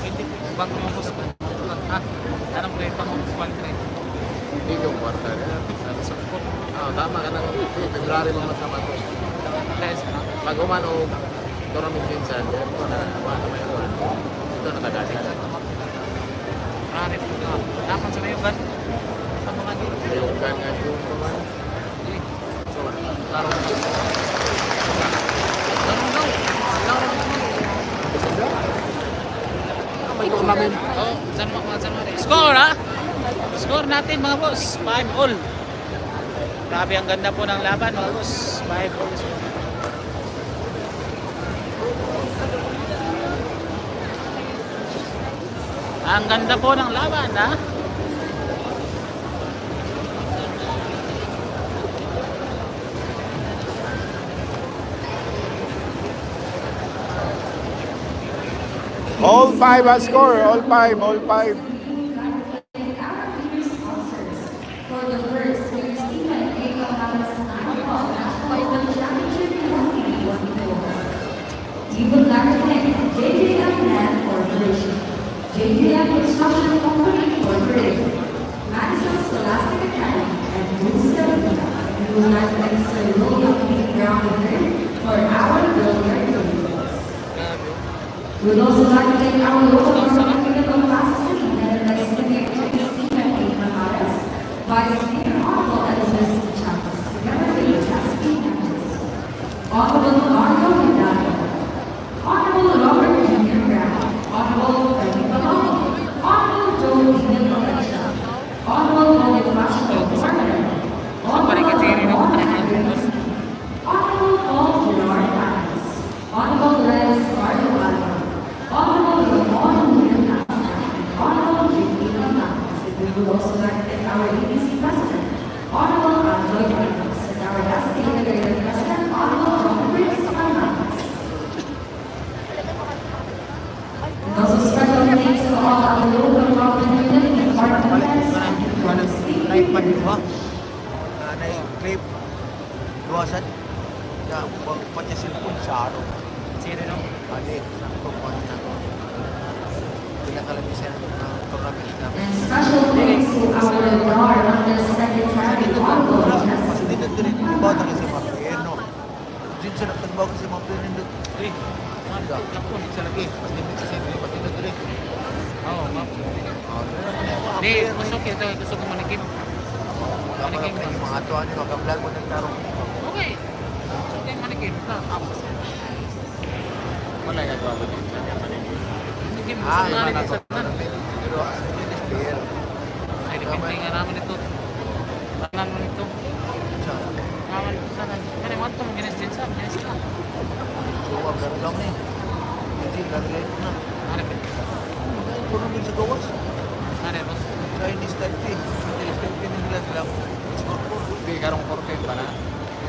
Hindi. Bago mo busog. Ah, anong may pang pantry? Dito kwarta rin. Sa food. Tama ka ng February mo matama to. Guys, ano? Pag umano, tournament minsan, yan po na may uwan. Ito na tagadi ka. Marami po na. Dapat sa mayugan. Sa mga dito. Yung ganyan yung naman. So, laro na. Laro daw. Laro na. May tournament. Oh, dyan mo. Score ha? Score natin mga boss. 5-all. Grabe ang ganda po ng laban mga boss. 5-all. Ang ganda po ng laban ha? All 5 ang score. All 5. All 5. For the first, Mr. Stephen A. Cahalas for the championship in 2024. You would like to thank JJM Land Corporation, JJM Construction Company Corporation, Madison Scholastic Academy, and Booster Vita. We would like to extend William P. Brown for our builder uniforms. We would also like to thank our local government of Pasig City and the Executive Stephen A. Cahalas, Vice Mayor Honorable Elizabeth Chavez, together with the Chesapeake members. Honorable Mario Hidalgo, Honorable Robert Jr. Brown, Honorable Freddy Paloma, Honorable Joe Daniel Valencia, Honorable Bonifacio Warner, Honorable Paul Gerard Adams, Honorable Les Cardovalho, Honorable Ramon William Honorable J.P. Lamont. We would also like to thank our ABC President, Honorable Anjoy Ramos, and our last Integrated President, Honorable John Briggs Fernandez. And also special thanks to all our local government community departments and state. Live pa din ba? Clip. Luwasan. Ya, pati cellphone sa araw. Sino no? Ali, sakto pa niya. Pinakalabisan ng tournament namin. And special thanks to our Lord Undersecretary, Honorable Mas Justice. dito din, iba na kasi Mapieno. Diyan sa nagtrabaho kasi Mapieno. Eh, ako, hindi sa lagi. Mas dito kasi, mas dito din. Uli. Oo, ma'am. Hindi, gusto ko ito. Gusto ko manikim. Ako lang yung mga atuan niyo, makablog mo nagtarong. Okay. Gusto ko yung manikim. Wala yung nagbago dito. Manikim. Gusto Ah, ko iba na manikim to. sa tanan. Pero, English beer. Ay, depende nga naman ito. Tanan mo nito. Siya. Naman ito tanan. Kaya naman ito, maginis din sa. Maginis ka. Suwag, gano'n lang ni. Hindi, lalagay ko na. Ano ba? Puno din sa gawas. Ano ba? Chinese 30. Chinese 30 nila lang. Export po. Hindi, karong 14 pa na.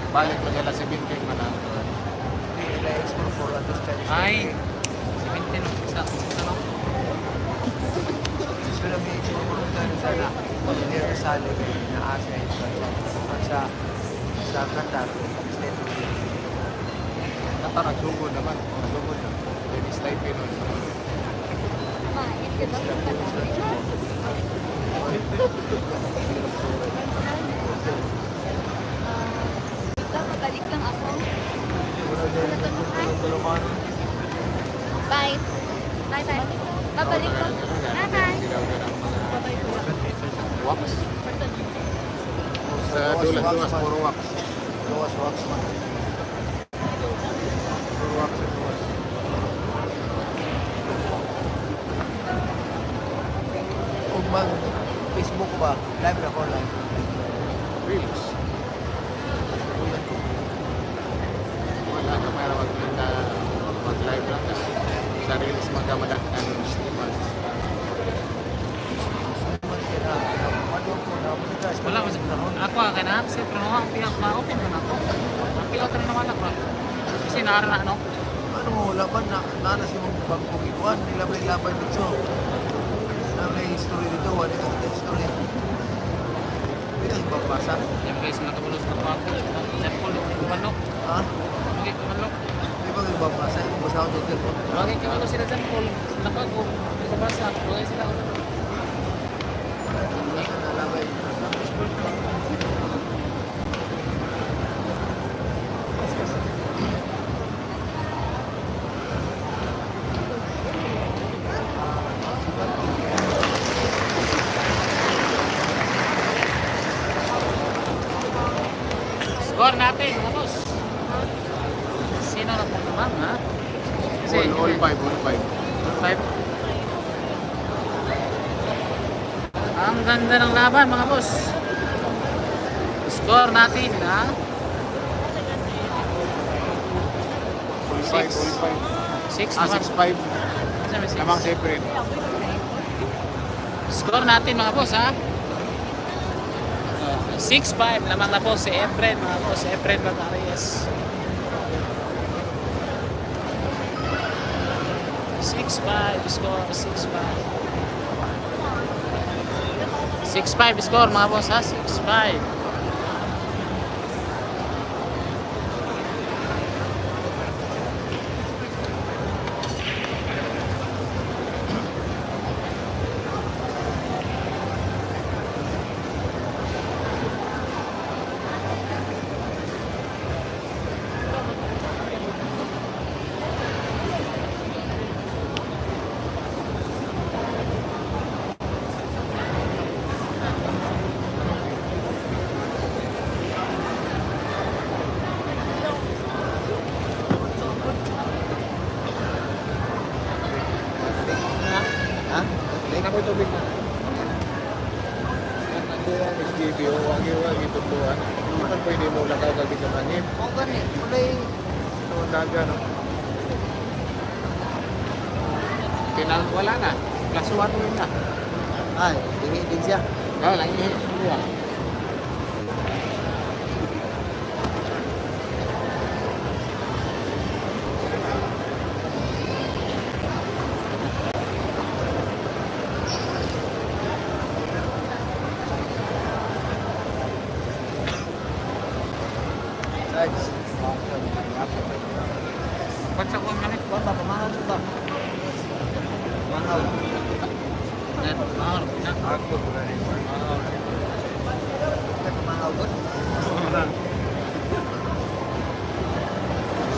Balik mo nila 17 pa na. Hindi, nila export po. Atos Chinese 30. Ay, 17 sa ano? Sila may export po rin tayo sana. Hindi ang kasali kayo na Asia yung sa Qatar. State of the Qatar, nagsugod naman. Nagsugod na. Pwede stipend nun. Babalik lang ako. Bye. Bye, bye. Babalik lang. Bye, bye. Wax? Sa dulas, puro wax. Luwas, wax man. Puro wax at luwas. Kung mag Facebook ba, live na ko live. Reels. Wala ka mayroon mag-live lang ka. Sa reels magkamadak ng streamers. Wala mas ako kay na siyempre no ang pihak na open man ako. Ang pilot rin naman ako. Kasi naara na ano. Ano mo, laban na, nanas yung bagong ikuan, nila may laban dito. Na may history dito, wala ka kita history. Hindi ka ibabasa. Yung guys nakabulos na pa ako. Sample ito manok. Ha? Okay, manok. Hindi ba ibabasa? Ibabasa ko dito. Bagay ka ano sila sample. Nakago. Nabasa. Bagay sila. Ibabasa na labay. Score natin, mga boss. Sino na po naman, ha? All five. 5. Ang ganda ng laban, mga boss. Score natin, ha? All Six. 5. 6 Ah, naman. 6-5. Sabi, six. Lamang separate. Score natin, mga boss, ha? 6-5 lamang na po si Efren, mga boss. Efren Bacarias. 6-5 score, 6-5. 6-5 score, mga boss, ha? 6-5. Ha? Tingnan mo tubig na. Ako ang SGBO, wagi tutuan. Hindi man pwede mo lakaw kag sa hangin. O gani, kulay. Ito ang daga, no? Kinal, wala na. Plus 1 win na. Ay, tingin din siya. Wala, ihe. Dua. Sides. What's up, 1 minute? Ba, pamahaw ba? Pamahaw. Ako na rin. Pamahaw ba?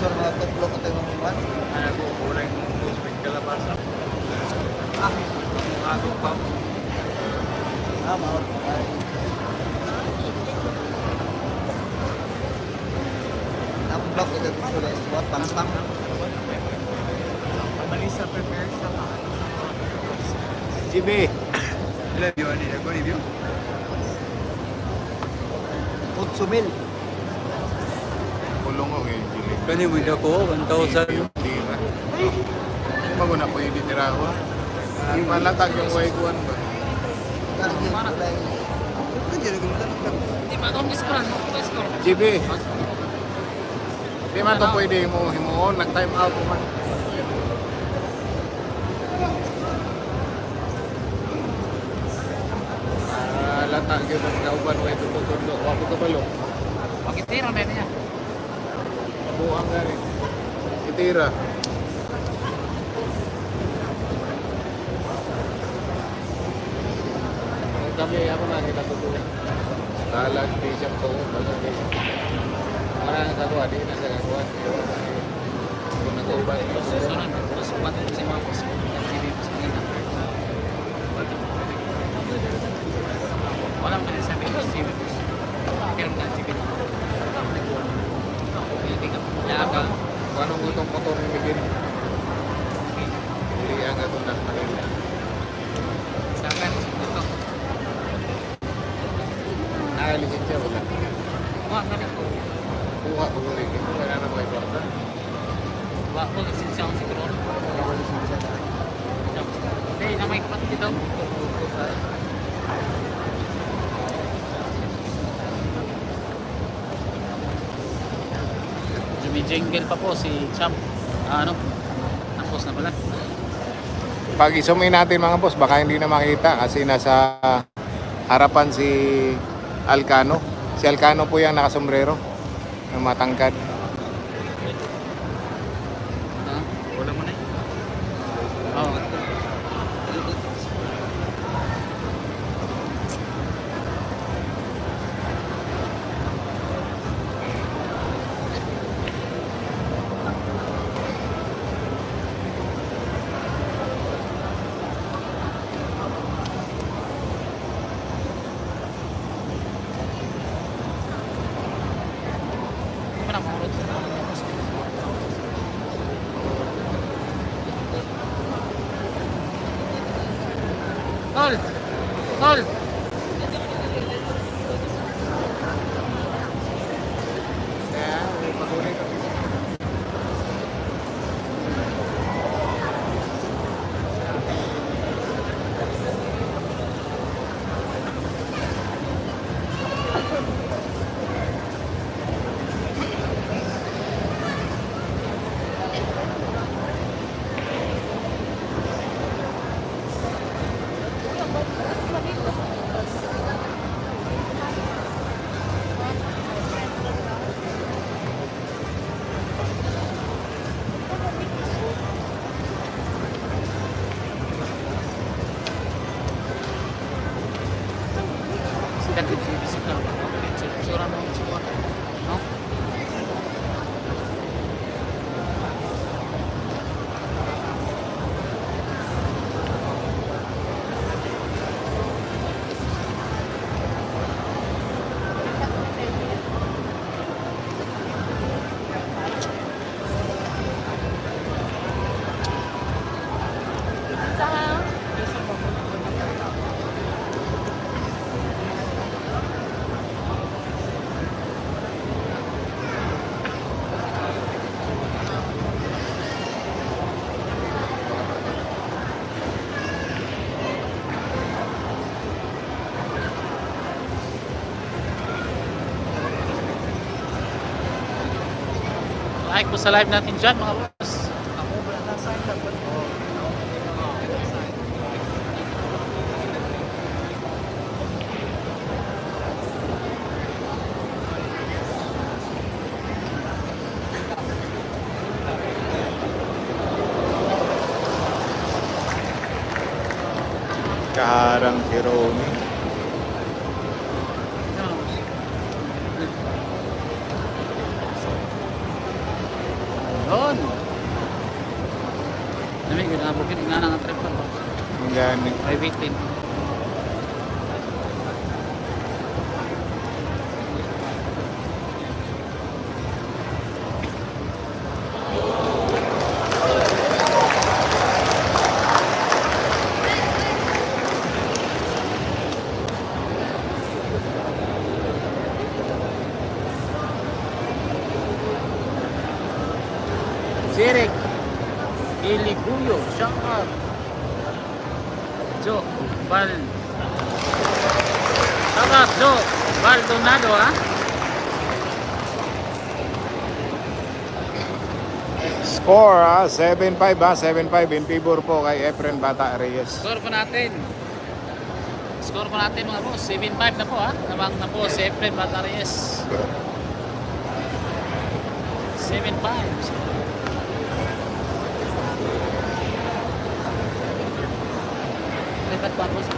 Sir, mga tutlo ko tayo mga Ako, kulay mo, speak kalabasa. Block ito dito sa spot, pantang. Malisa prepare sa GB. Ilan yun? Ilan ko review? 8 mil. Kulong ako yung GB. Kani mo na ko, 1,000. Hindi ba? Hindi ba ko na pwede tirawa? Hindi malatag yung waikuan ba? Di ba itong discount? GB. Di man ito pwede himuon. Nag-time out mo man. Latag yun ang kauban mo ito tutundo. Wako ka balo. Pagkitira na niya. Buang nga rin. Itira. Kami ako na kita tutulong. Talag di siyang tuon. Marang kagawa, di na sa kagawa. Kung nag-uban. Susunod. Tapos pati si mga boss. Sige, boss kanina. Walang pwede sabihin ko si boss. Pero ka si boss. Pwede ka. Yaga. Kung anong gutong motor yung bigin? Hindi ang gatong nas Manila. Sa akin, ito. Nakalisin siya wala. Wala ka rin ko. Kuha ko rin. Ito wala na may kwarta. Wala ko kasi siya ang siguro. Hindi, na may kwarta dito. Jingle pa po si Champ. Ano? Tapos na pala. Pag isumin natin mga boss, baka hindi na makita kasi nasa harapan si Alcano. Si Alcano po yung nakasombrero ng matangkad. Wala mo na eh. Oo. Tol! Tol! Kaya, patuloy ko. Sikat din si Bisita. Sura mo yung sikuan. No? Like po sa live natin dyan mga boss. Kaharang si Romy. Yun. Dami, ginabugin. Nga nga trip pa. gani. May bitin. Derek Iliguyo, shout out. Joe Val. Shout out Joe Baldonado, ha? Score 7-5 7-5 in favor po kay Efren Bata Reyes. Score po natin. Score po natin mga boss. 7-5 na po, ha? Namang na po si Efren Batareyes. 7-5. Lebat pa po sa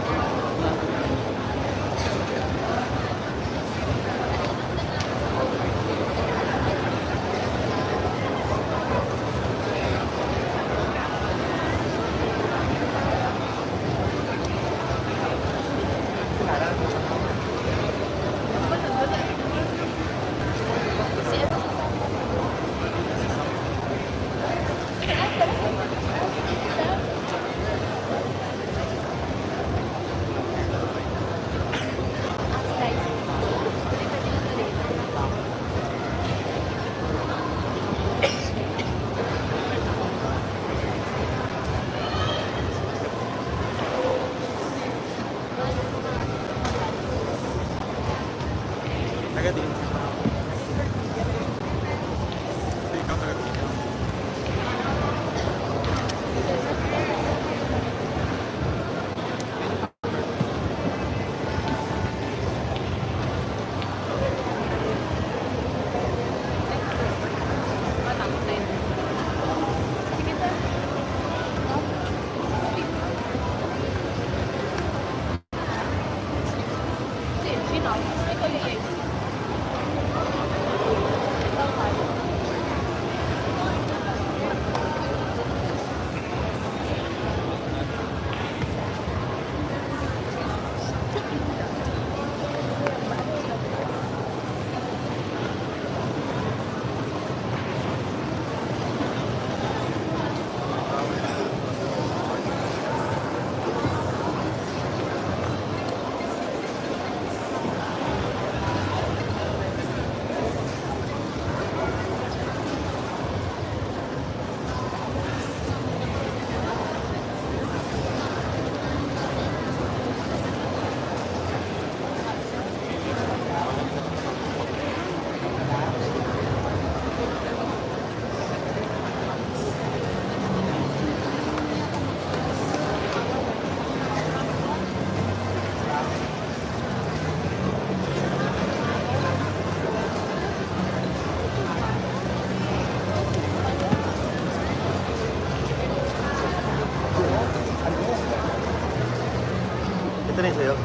Ito na yung sa'yo.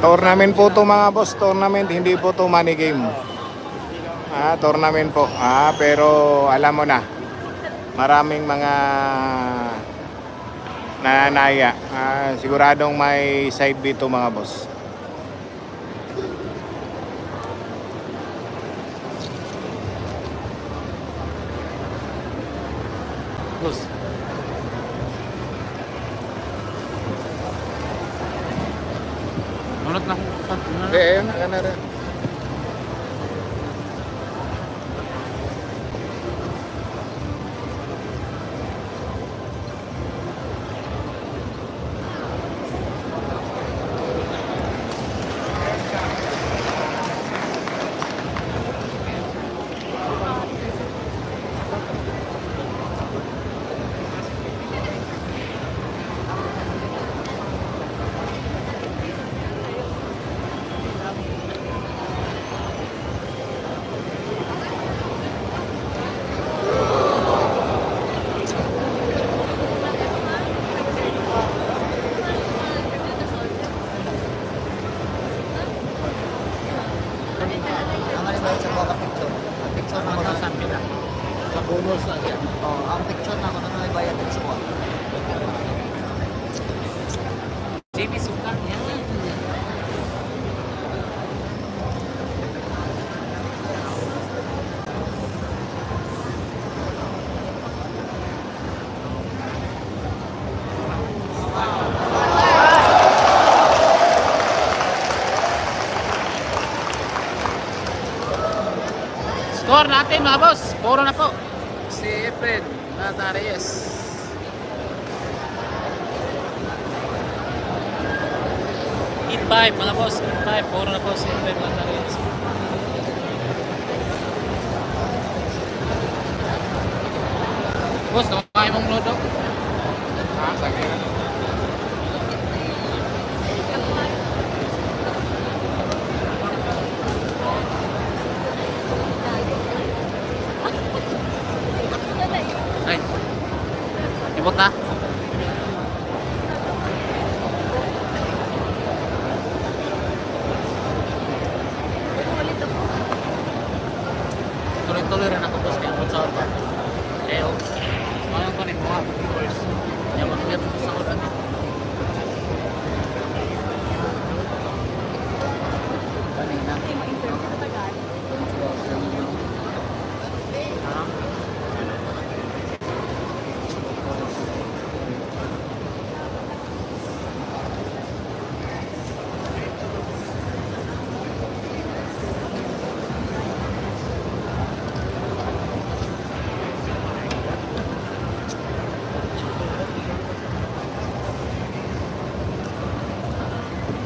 Tournament po to mga boss, tournament, hindi po to money game. Tournament po. Pero alam mo na, maraming mga nananaya. Siguradong may side bet to mga boss. boss. Manot na akong Ano na rin. Score natin mga boss. Puro na po. Si Efren Natarayes. Hit 5 mga boss. Hit 5. Puro na po si Efren Natarayes. Boss, naman mong load up. Sakit. Ay. Ibot na. Tuloy-tuloy rin ako boss. Kaya ako sa orba. Eh, oh. Mayroon pa rin mga viewers. Kaya mag-get sa orba dito. Kanina.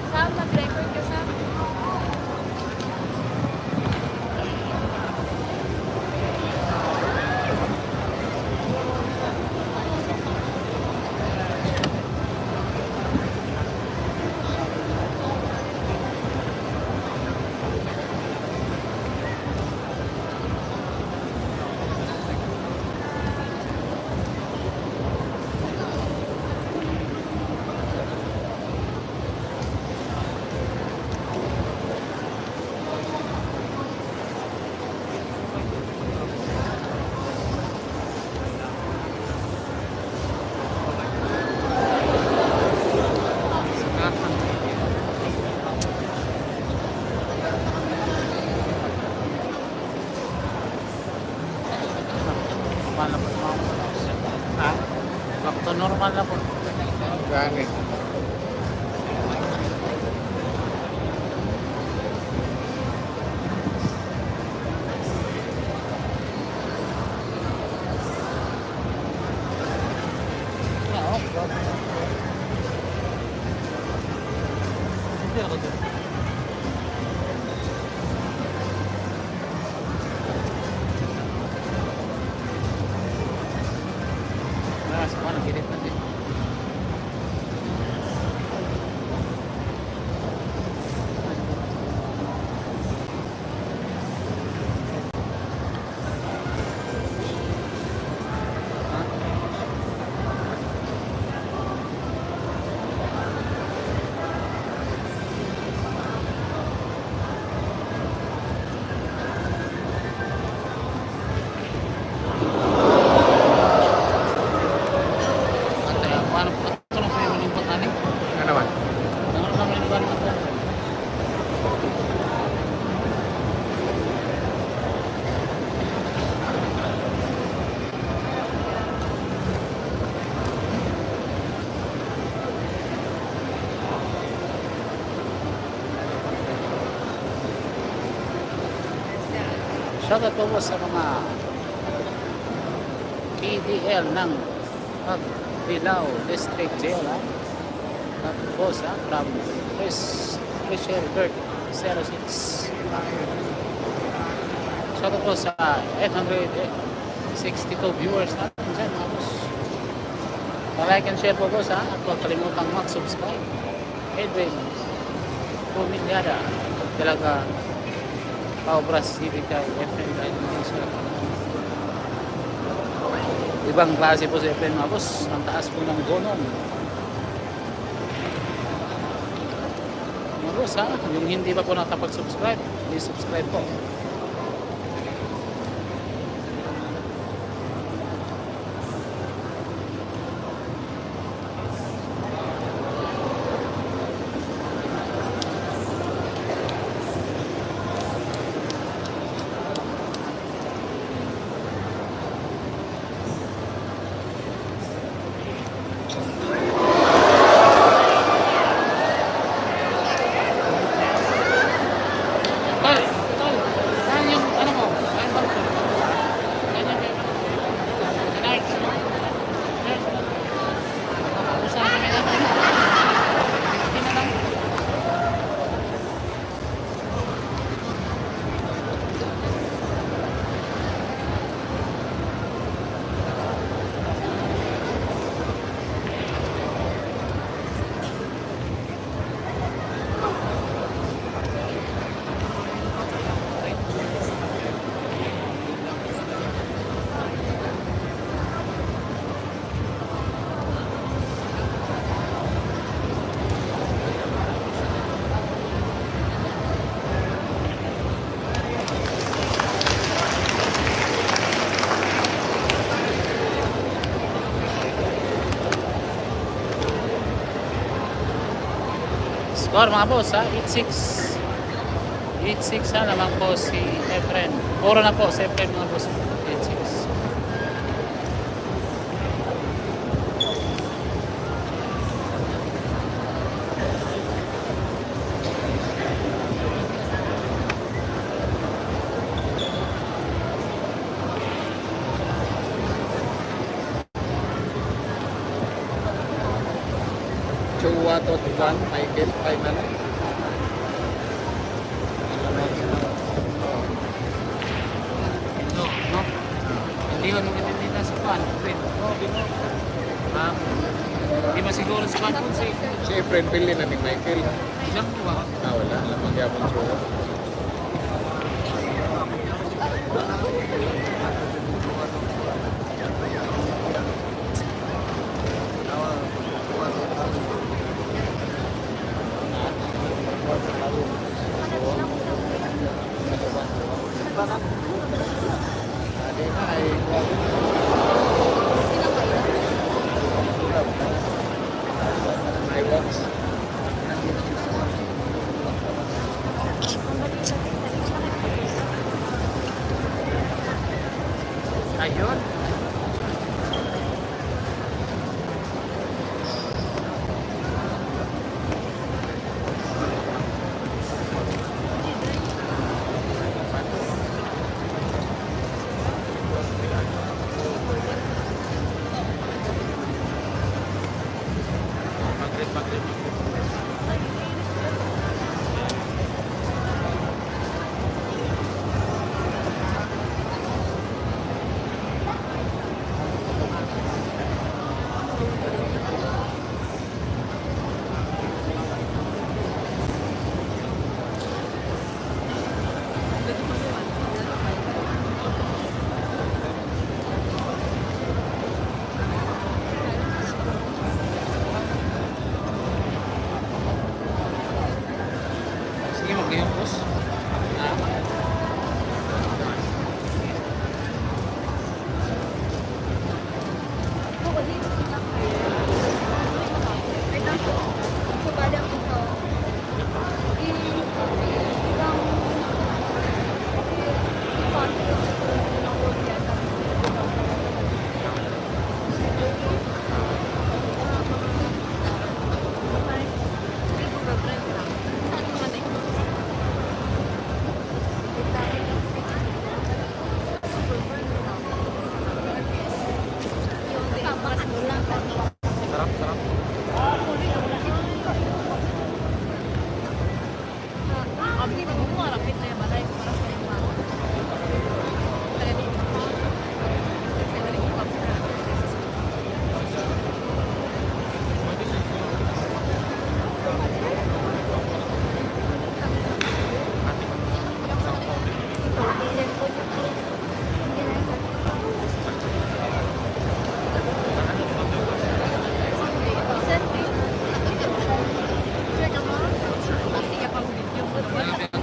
Sam, mag-record ka, Sam. Normal na po. Ha? Back to normal na po. Gani. Hindi ako doon. Sa mga nagilit na din. Paano po ito lang kayo malimpot natin? Ano naman? Ano lang malimpot natin? Shoutout po sa mga PDL ng Pagbilao District Jail, ha? Tapos, ha? From Fisher Bird 06. Shoutout po sa 862 viewers natin dyan, mga boss. Pa-like and share po, boss, ha? At huwag kalimutang mag-subscribe. Edwin Pumilyada, talaga Paubras Civica FM Guide Malaysia. Ibang klase po sa FM, mga boss. Ang taas po ng gonong. Mga boss, ha? Yung hindi pa po nakapag-subscribe, please subscribe po. Tol, tol. Score mga boss ha, 8-6. 8-6 na naman po si Efren. Puro na po si Efren mga boss. 8-6. Chua to Juan, Michael, final. No? Hindi ko nung nila sa pan. Hindi masiguro sa pan po si Si Efren pili na ni Michael. Isang po ba? Wala. Alam magyapon Chua. My box. Ayun. Sige, mag-iyon boss.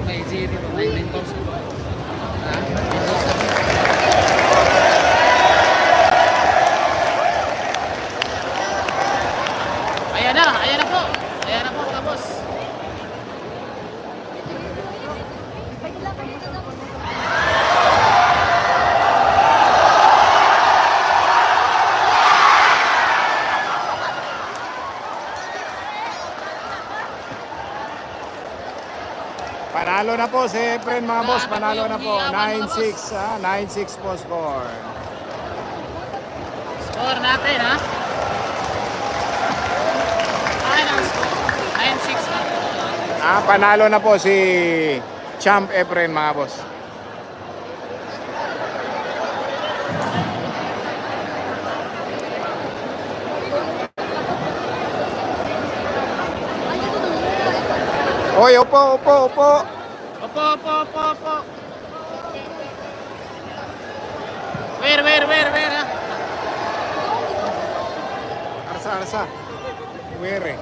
May zero, may 9,000. Ayan na po. Ayan na po mga boss. Panalo na po si Efren mga boss, panalo na po. 9-6, 9-6 po score. Score natin ha. Ayan ang score. 9-6 na. Panalo na po si Champ Efren mga boss. Oy, upo. Opo. Where ha. Arsa. Where?